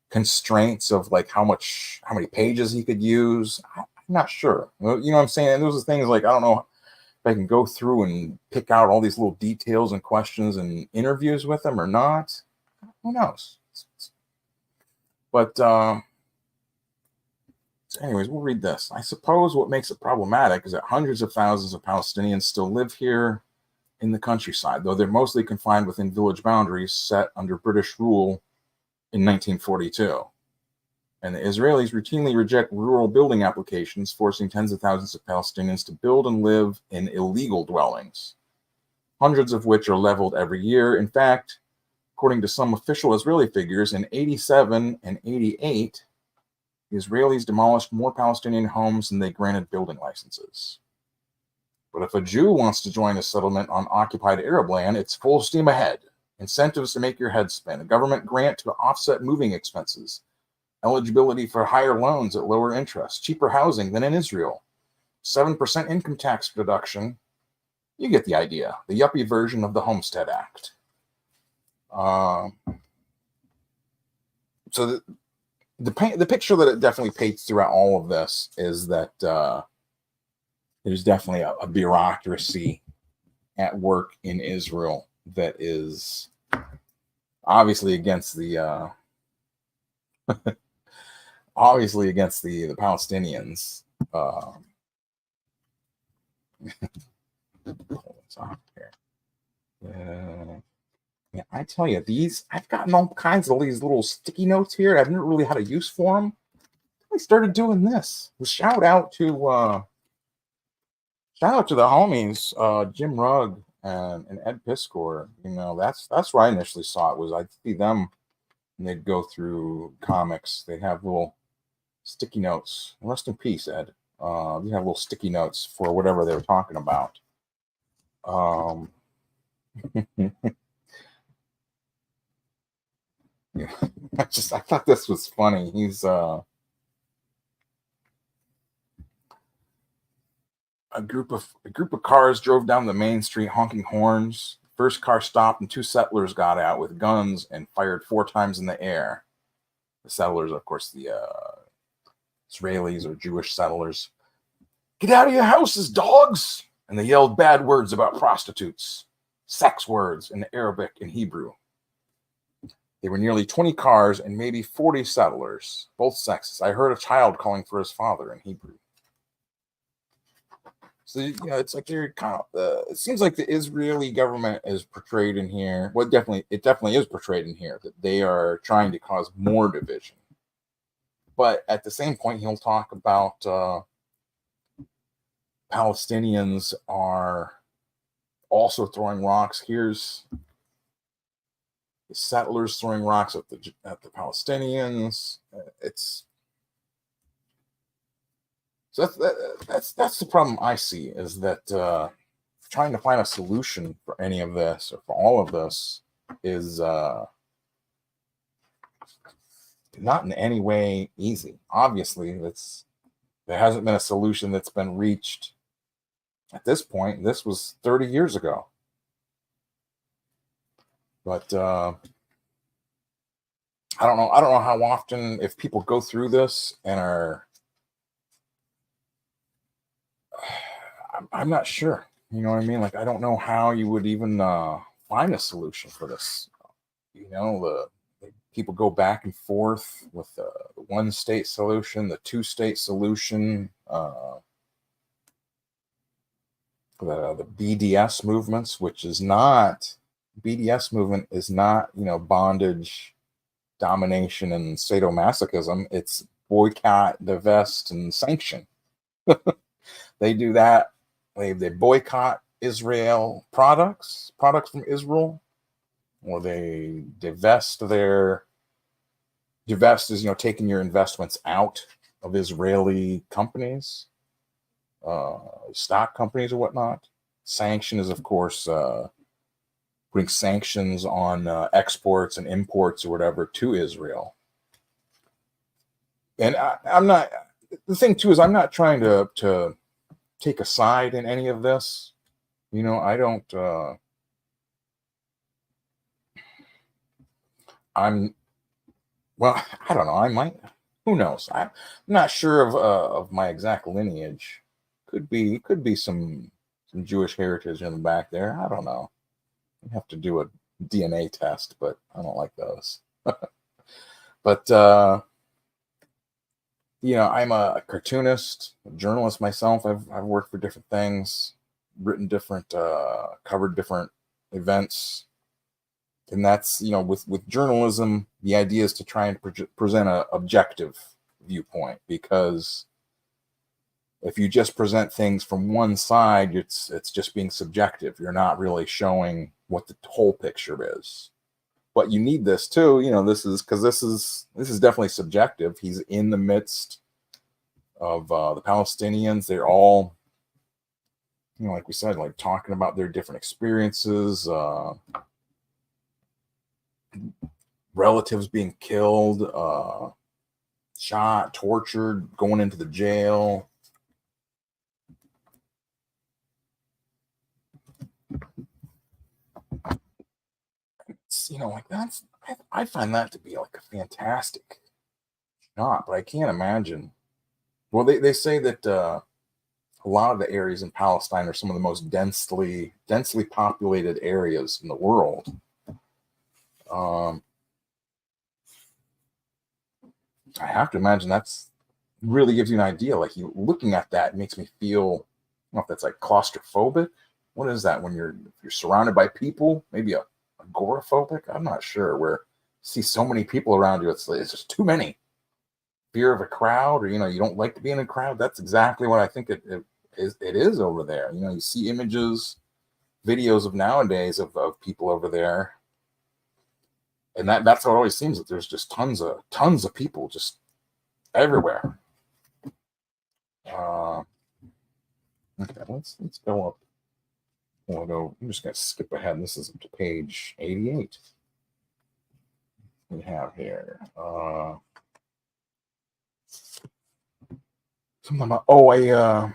constraints of like how many pages he could use. I'm not sure. You know what I'm saying? And those are things like, I don't know if I can go through and pick out all these little details and questions and interviews with him or not. Who knows? But anyways, we'll read this. I suppose what makes it problematic is that hundreds of thousands of Palestinians still live here in the countryside, though they're mostly confined within village boundaries set under British rule in 1942. And the Israelis routinely reject rural building applications, forcing tens of thousands of Palestinians to build and live in illegal dwellings, hundreds of which are leveled every year. In fact, according to some official Israeli figures, in 87 and 88, the Israelis demolished more Palestinian homes than they granted building licenses. But if a Jew wants to join a settlement on occupied Arab land, it's full steam ahead. Incentives to make your head spin, a government grant to offset moving expenses, eligibility for higher loans at lower interest, cheaper housing than in Israel, 7% income tax deduction. You get the idea. The yuppie version of the Homestead Act. So the picture that it definitely paints throughout all of this is that there's definitely a bureaucracy at work in Israel that is obviously against the obviously against the Palestinians. Yeah, I tell you, I've gotten all kinds of these little sticky notes here. I've never really had a use for them. I started doing this. Shout out to the homies, Jim Rugg and Ed Piskor. You know, that's where I initially saw it. Was I'd see them and they'd go through comics. They'd have little sticky notes. Rest in peace, Ed. They have little sticky notes for whatever they were talking about. Yeah, I thought this was funny. He's a group of cars drove down the main street honking horns. First car stopped and two settlers got out with guns and fired 4 times in the air. The settlers, of course, the Israelis or Jewish settlers. Get out of your houses, dogs! And they yelled bad words about prostitutes, sex words in Arabic and Hebrew. There were nearly 20 cars and maybe 40 settlers, both sexes. I heard a child calling for his father in Hebrew. So, you know, it's like they're kind of, it seems like the Israeli government is portrayed in here. Well, it definitely is portrayed in here that they are trying to cause more division. But at the same point, he'll talk about Palestinians are also throwing rocks. Here's the settlers throwing rocks at the Palestinians. So that's the problem I see, is that trying to find a solution for any of this or for all of this is not in any way easy. Obviously, there hasn't been a solution that's been reached at this point. This was 30 years ago. But I don't know how often, if people go through this and are, I'm not sure. You know what I mean? Like, I don't know how you would even find a solution for this. You know, the people go back and forth with the one-state solution, the two-state solution, the BDS movements, which is not, BDS movement is not, you know, bondage, domination, and sadomasochism. It's boycott, divest, and sanction. They do that. They boycott Israel products from Israel, or they divest is, you know, taking your investments out of Israeli companies, stock companies or whatnot. Sanction is, of course, putting sanctions on exports and imports or whatever to Israel. And I'm not, the thing too is I'm not trying to take a side in any of this. You know, I don't, well, I don't know. I might, who knows? I'm not sure of my exact lineage. Could be some Jewish heritage in the back there. I don't know. You have to do a DNA test, but I don't like those. But you know, I'm a cartoonist, a journalist myself. I've worked for different things, written different, covered different events. And that's, you know, with journalism, the idea is to try and present an objective viewpoint, because if you just present things from one side, it's just being subjective. You're not really showing what the whole picture is. But you need this too, you know, this is definitely subjective. He's in the midst of the Palestinians. They're all, you know, like we said, like talking about their different experiences, relatives being killed, shot, tortured, going into the jail. You know, like that's, I find that to be like a fantastic shot, but I can't imagine. Well, they say that a lot of the areas in Palestine are some of the most densely populated areas in the world. I have to imagine that's really gives you an idea. Like, you looking at that, it makes me feel, I don't know if that's like claustrophobic. What is that when you're surrounded by people? Maybe agoraphobic? I'm not sure. Where you see so many people around you, it's just too many. Fear of a crowd, or, you know, you don't like to be in a crowd. That's exactly what I think it is over there. You know, you see images, videos of nowadays of people over there, and that's how it always seems, that there's just tons of people just everywhere. Okay, let's go up. I'm just going to skip ahead. This is up to page 88. We have here something about,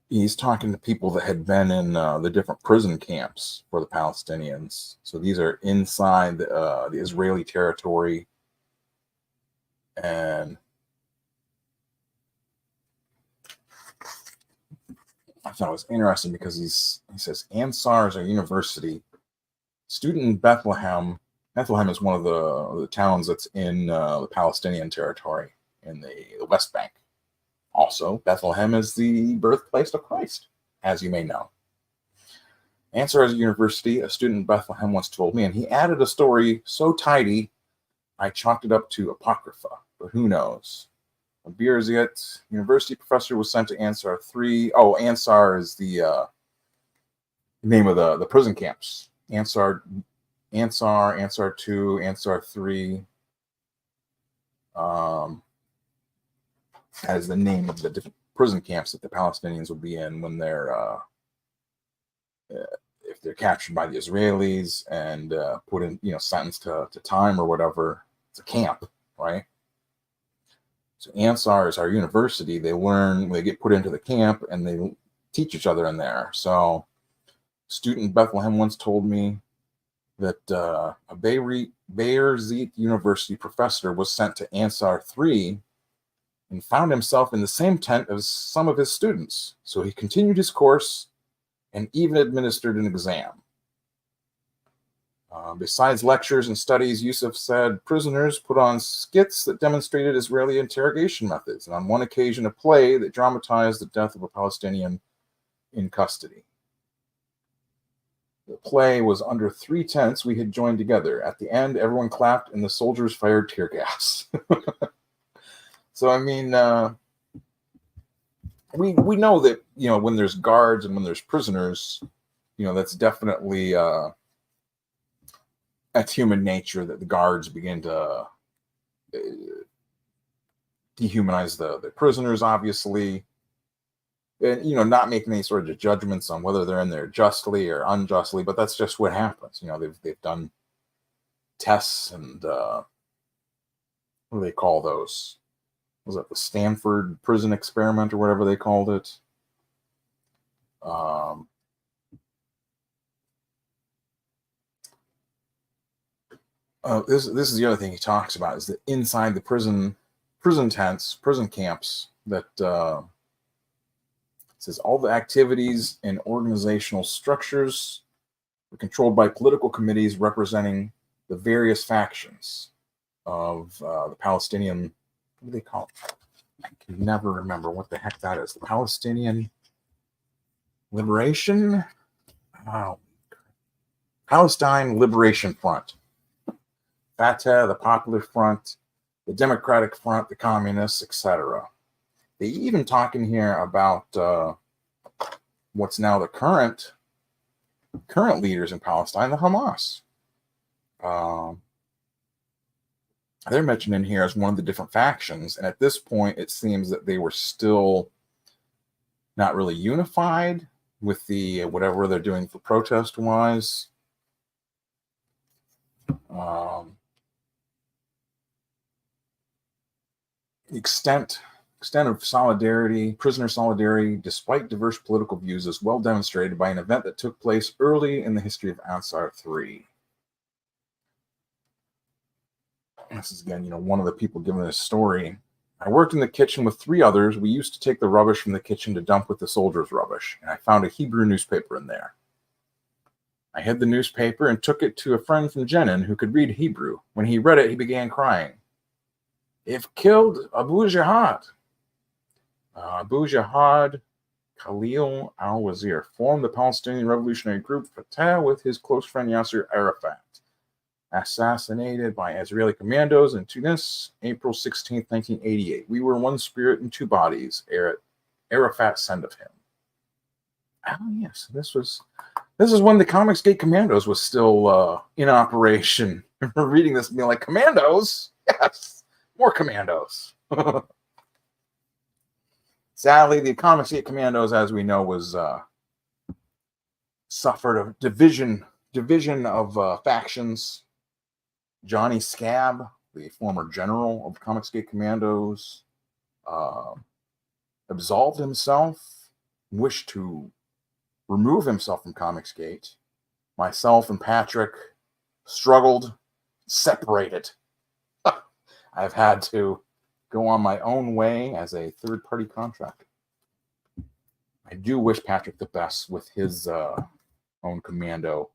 he's talking to people that had been in the different prison camps for the Palestinians. So these are inside the Israeli territory. And I thought it was interesting because he says Ansar is a university student in Bethlehem. Bethlehem is one of the towns that's in the Palestinian territory in the West Bank. Also, Bethlehem is the birthplace of Christ, as you may know. Ansar is a university. A student in Bethlehem once told me, and he added a story so tidy, I chalked it up to apocrypha. But who knows? A Birzeit university professor was sent to Ansar 3. Oh, Ansar is the name of the prison camps. Ansar 2, Ansar 3. as the name of the different prison camps that the Palestinians would be in when they're if they're captured by the Israelis and put in, sentenced to time or whatever. It's a camp, right? So Ansar is our university. They learn, they get put into the camp, and they teach each other in there. So a student in Bethlehem once told me that a Bayezid University professor was sent to Ansar 3 and found himself in the same tent as some of his students. So he continued his course and even administered an exam. Besides lectures and studies, Yusuf said prisoners put on skits that demonstrated Israeli interrogation methods, and on one occasion a play that dramatized the death of a Palestinian in custody. The play was under 3 tents we had joined together. At the end, everyone clapped and the soldiers fired tear gas. So, I mean, we know that, when there's guards and when there's prisoners, that's definitely... that's human nature, that the guards begin to dehumanize the prisoners, obviously, and not making any sort of judgments on whether they're in there justly or unjustly, but that's just what happens. They've done tests, and what do they call those? Was that the Stanford prison experiment or whatever they called it? This is the other thing he talks about, is that inside the prison tents, prison camps, that says all the activities and organizational structures were controlled by political committees representing the various factions of the Palestinian. What do they call it? I can never remember what the heck that is. The Palestinian Liberation? Wow. Palestine Liberation Front. Fatah, the Popular Front, the Democratic Front, the Communists, etc. They even talk in here about what's now the current leaders in Palestine, the Hamas. They're mentioned in here as one of the different factions, and at this point, it seems that they were still not really unified with the whatever they're doing for protest-wise. The extent of solidarity, prisoner solidarity, despite diverse political views, is well demonstrated by an event that took place early in the history of Ansar 3. This is, again, one of the people giving this story. I worked in the kitchen with 3 others. We used to take the rubbish from the kitchen to dump with the soldiers' rubbish, and I found a Hebrew newspaper in there. I hid the newspaper and took it to a friend from Jenin who could read Hebrew. When he read it, he began crying. "They've killed Abu Jihad." Abu Jihad Khalil al-Wazir formed the Palestinian Revolutionary Group Fatah with his close friend Yasser Arafat. Assassinated by Israeli commandos in Tunis, April 16, 1988. "We were one spirit and 2 bodies," Arafat said of him. Oh yes, this is when the Comicsgate Commandos was still in operation. I remember reading this and being like, "Commandos? Yes, more Commandos." Sadly, the Comicsgate Commandos, as we know, was suffered a division of factions. Johnny Scab, the former general of Comicsgate Commandos, absolved himself, wished to remove himself from Comicsgate. Myself and Patrick struggled, separated. I've had to go on my own way as a third-party contractor. I do wish Patrick the best with his own commando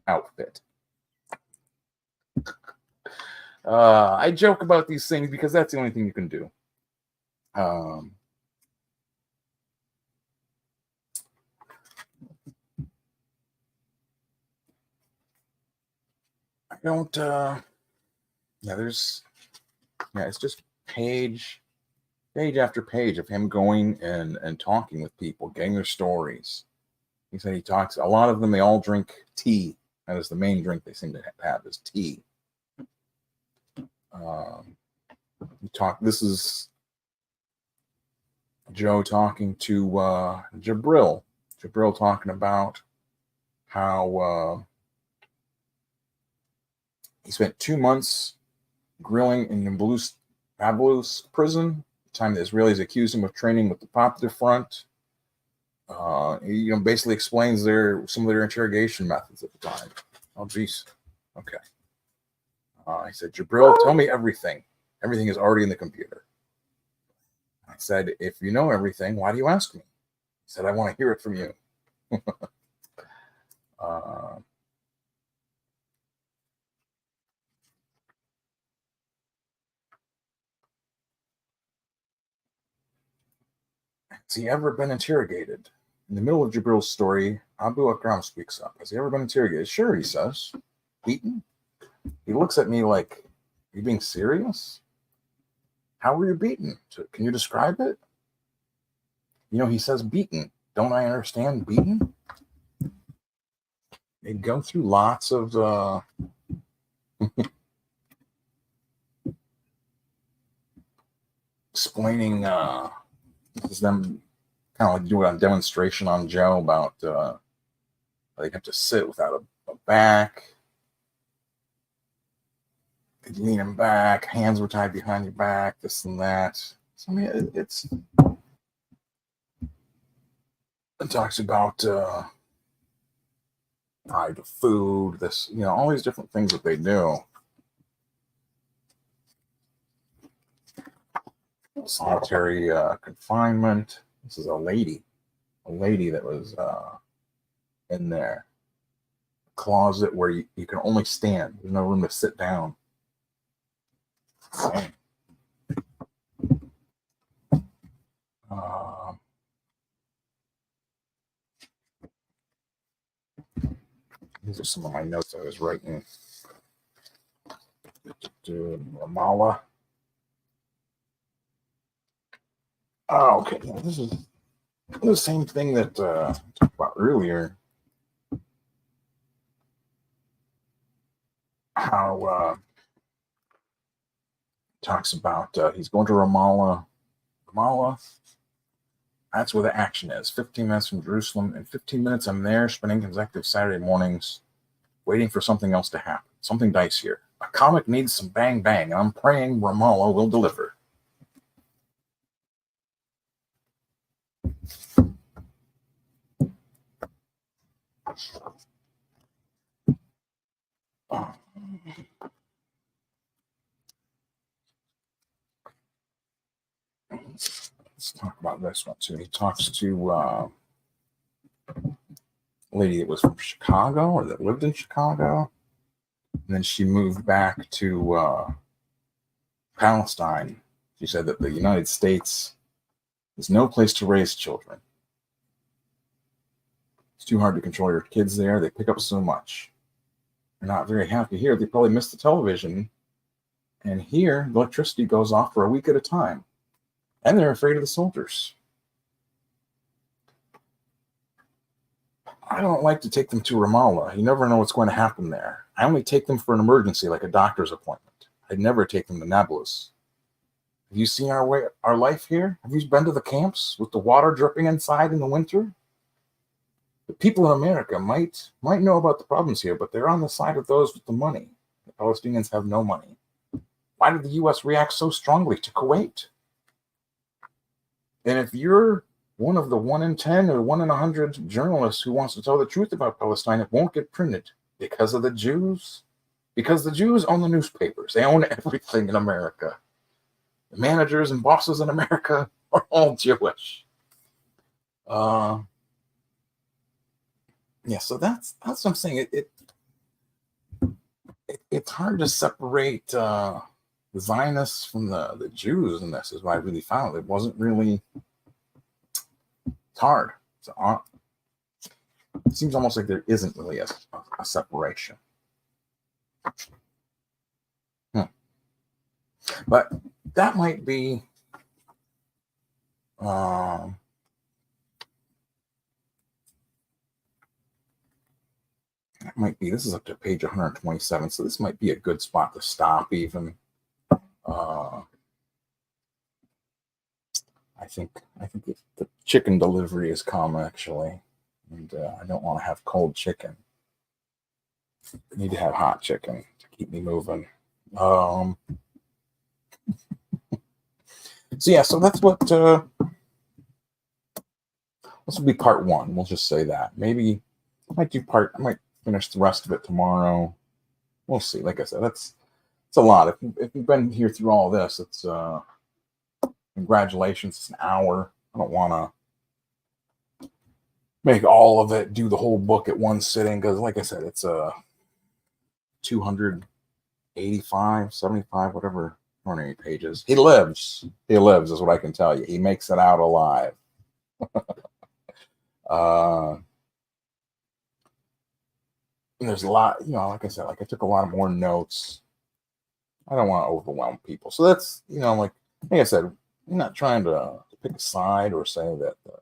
outfit. I joke about these things because that's the only thing you can do. I don't, it's just page after page of him going and talking with people, getting their stories. He said he talks, a lot of them, they all drink tea. That is the main drink they seem to have is tea. This is Joe talking to Jabril. Jabril talking about how he spent 2 months grilling in Nablus prison. The time the Israelis accused him of training with the Popular Front. He basically explains some of their interrogation methods at the time. Oh, geez. Okay. He said, Jabril, tell me everything. Everything is already in the computer. I said, if you know everything, why do you ask me? He said, I want to hear it from you. Has he ever been interrogated? In the middle of Jabril's story, Abu Akram speaks up. Has he ever been interrogated? Sure, he says. Beaten? He looks at me like, are you being serious? How were you beaten? Can you describe it? He says beaten. Don't I understand beaten? They go through lots of explaining. This is them kind of like doing a demonstration on Joe about they have to sit without a back. They lean him back. Hands were tied behind your back. This and that. So I mean, it talks about tied to food. This, all these different things that they do. Solitary confinement. This is a lady that was in there. A closet where you can only stand. There's no room to sit down. These are some of my notes I was writing. Ramallah. Oh, okay. This is the same thing that I talked about earlier. How talks about he's going to Ramallah. Ramallah, that's where the action is. 15 minutes from Jerusalem. In 15 minutes, I'm there, spending consecutive Saturday mornings, waiting for something else to happen. Something dicier. A comic needs some bang bang, and I'm praying Ramallah will deliver. Let's talk about this one too. He talks to a lady that was from Chicago or that lived in Chicago. And then she moved back to Palestine. She said that the United States is no place to raise children. It's too hard to control your kids there. They pick up so much. They're not very happy here. They probably miss the television. And here, the electricity goes off for a week at a time. And they're afraid of the soldiers. I don't like to take them to Ramallah. You never know what's going to happen there. I only take them for an emergency, like a doctor's appointment. I'd never take them to Nablus. Have you seen our life here? Have you been to the camps with the water dripping inside in the winter? The people in America might know about the problems here, but they're on the side of those with the money. The Palestinians have no money. Why did the U.S. react so strongly to Kuwait? And if you're one of the 1 in 10 or 1 in 100 journalists who wants to tell the truth about Palestine, it won't get printed because of the Jews. Because the Jews own the newspapers. They own everything in America. The managers and bosses in America are all Jewish. Yeah, so that's what I'm saying. It's hard to separate the Zionists from the Jews, and this is what I really found. It wasn't really. It's hard. It seems almost like there isn't really a separation. But that might be. That might be. This is up to page 127, so this might be a good spot to stop even. I think the chicken delivery has come actually, and I don't want to have cold chicken. I need to have hot chicken to keep me moving. So yeah, so that's what this will be part one. We'll just say that. Maybe I might finish the rest of it tomorrow. We'll see. Like I said, it's a lot. If you've been here through all this, it's congratulations. It's an hour. I don't want to make all of it, do the whole book at one sitting, because like I said, it's 285, 75, whatever, how many pages. He lives is what I can tell you. He makes it out alive. And there's a lot, like I said, like I took a lot of more notes. I don't want to overwhelm people. So that's, like I said, I'm not trying to pick a side or say that the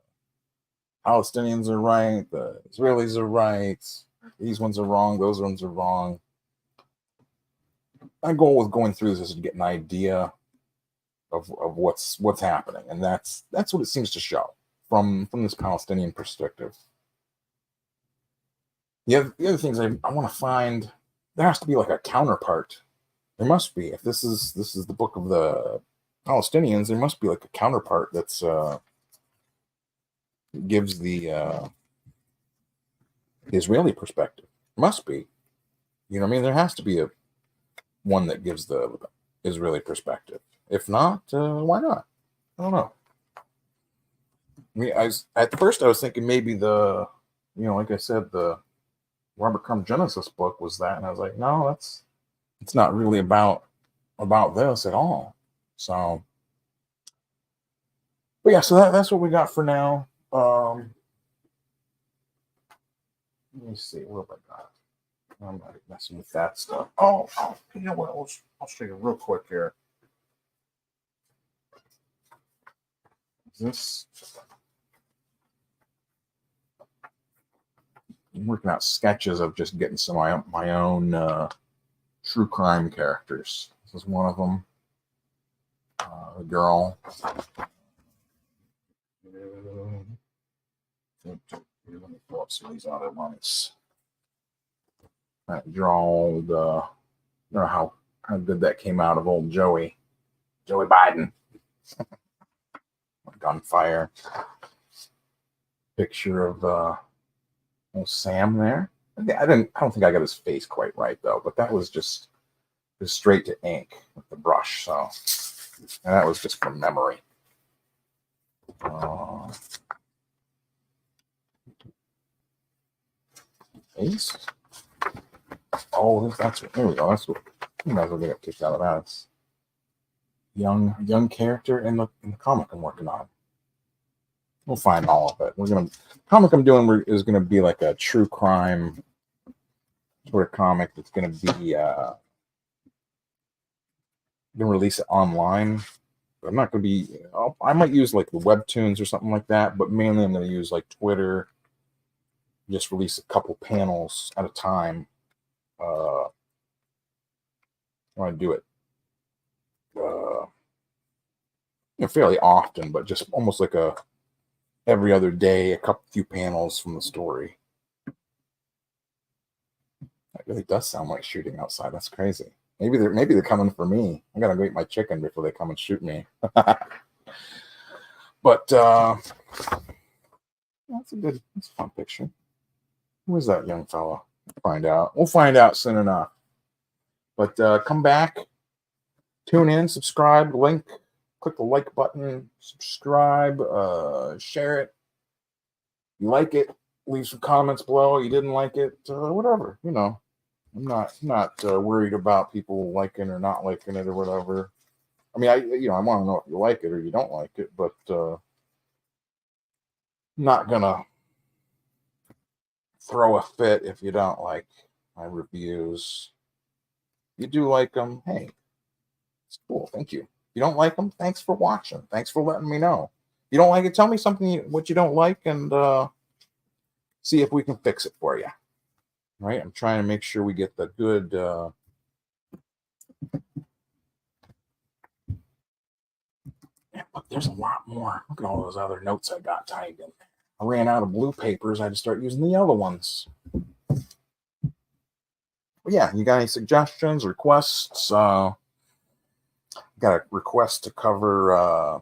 Palestinians are right, the Israelis are right, these ones are wrong, those ones are wrong. My goal with going through this is to get an idea of what's happening, and that's what it seems to show from this Palestinian perspective. The other things I want to find, there has to be like a counterpart. There must be. If this is the book of the Palestinians, there must be like a counterpart that's gives the Israeli perspective. Must be. You know what I mean? There has to be one that gives the Israeli perspective. If not, why not? I don't know. I mean, at first I was thinking maybe like I said, the Robert Crumb Genesis book was that, and I was like, no, it's not really about this at all. So, but yeah, so that's what we got for now. Let me see, what have I got? I'm not messing with that stuff. Oh, you know what? I'll show you real quick here. I'm working out sketches of just getting some of my own true crime characters. This is one of them. A girl. Let me pull up some of these other ones. Draw the, I don't know how good that came out of old Joey Biden. Gunfire. Picture of old Sam there. I don't think I got his face quite right though, but that was just straight to ink with the brush. So, and that was just from memory. Ace. Oh, there we go. That's what you might as well get kicked out of that. It's young character in the comic I'm working on. We'll find all of it. Comic I'm doing is gonna be like a true crime sort of comic that's gonna be gonna release it online. But I'm not gonna be. I might use like the webtoons or something like that, but mainly I'm gonna use like Twitter. Just release a couple panels at a time. I want to do it fairly often, but just almost like every other day, a few panels from the story. That really does sound like shooting outside. That's crazy. Maybe they're coming for me. I gotta go eat my chicken before they come and shoot me. But that's a fun picture. Who is that young fella? We'll find out soon enough. But come back, tune in, subscribe, click the like button, subscribe, share it. You like it, leave some comments below. You didn't like it, whatever. I'm not worried about people liking or not liking it or whatever. I mean, I want to know if you like it or you don't like it, but not gonna throw a fit if you don't like my reviews. You do like them, hey, it's cool. Thank you. If you don't like them, thanks for watching. Thanks for letting me know. If you don't like it, tell me what you don't like, and see if we can fix it for you. Right? I'm trying to make sure we get the good Yeah, but there's a lot more. Look at all those other notes I got typed in. I ran out of blue papers. I had to start using the yellow ones. But yeah, you got any suggestions, requests? Got a request to cover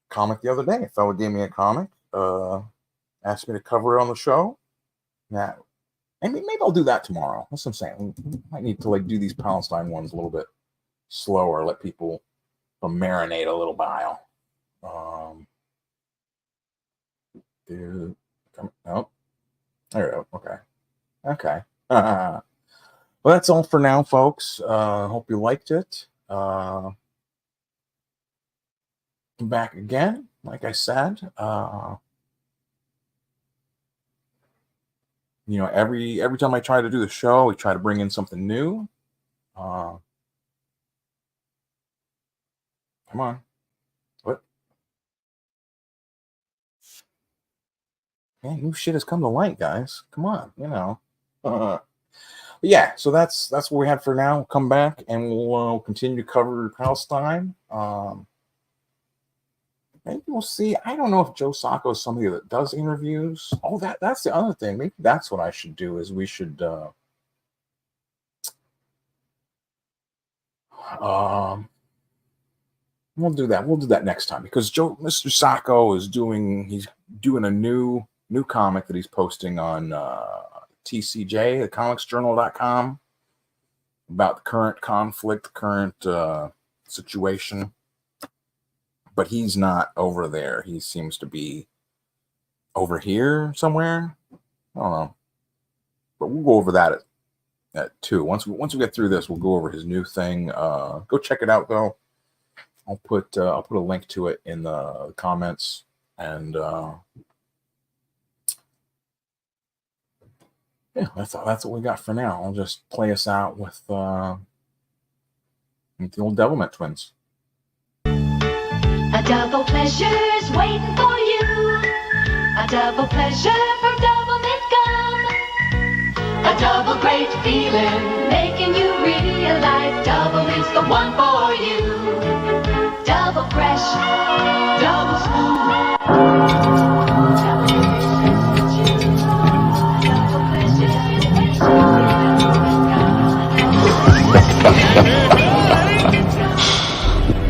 comic the other day. A fellow gave me a comic, asked me to cover it on the show. Yeah, and maybe I'll do that tomorrow. That's what I'm saying. We might need to like do these Palestine ones a little bit slower, let people marinate a little while. Oh, there we go. Okay. Well, that's all for now, folks. Hope you liked it. Come back again, like I said. You know, every time I try to do the show, we try to bring in something new. Come on. What? Man, new shit has come to light, guys. Come on, you know. But yeah, so that's what we had for now. We'll come back and we'll continue to cover Palestine. Maybe we'll see. I don't know if Joe Sacco is somebody that does interviews. Oh, that's the other thing. Maybe that's what I should do. Is we should we'll do that. We'll do that next time because Mr. Sacco is doing a new comic that he's posting on TCJ, the comicsjournal.com, about the current conflict, the current situation. But he's not over there. He seems to be over here somewhere. I don't know. But we'll go over that at 2. Once we get through this, we'll go over his new thing. Go check it out though. I'll put a link to it in the comments. And yeah, that's what we got for now. I'll just play us out with the old Devilment Twins. A double pleasure's waiting for you. A double pleasure from Doublemint Gum. A double great feeling, making you realize Doublemint's the one for you. Double fresh, double smooth.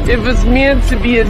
If it's meant to be a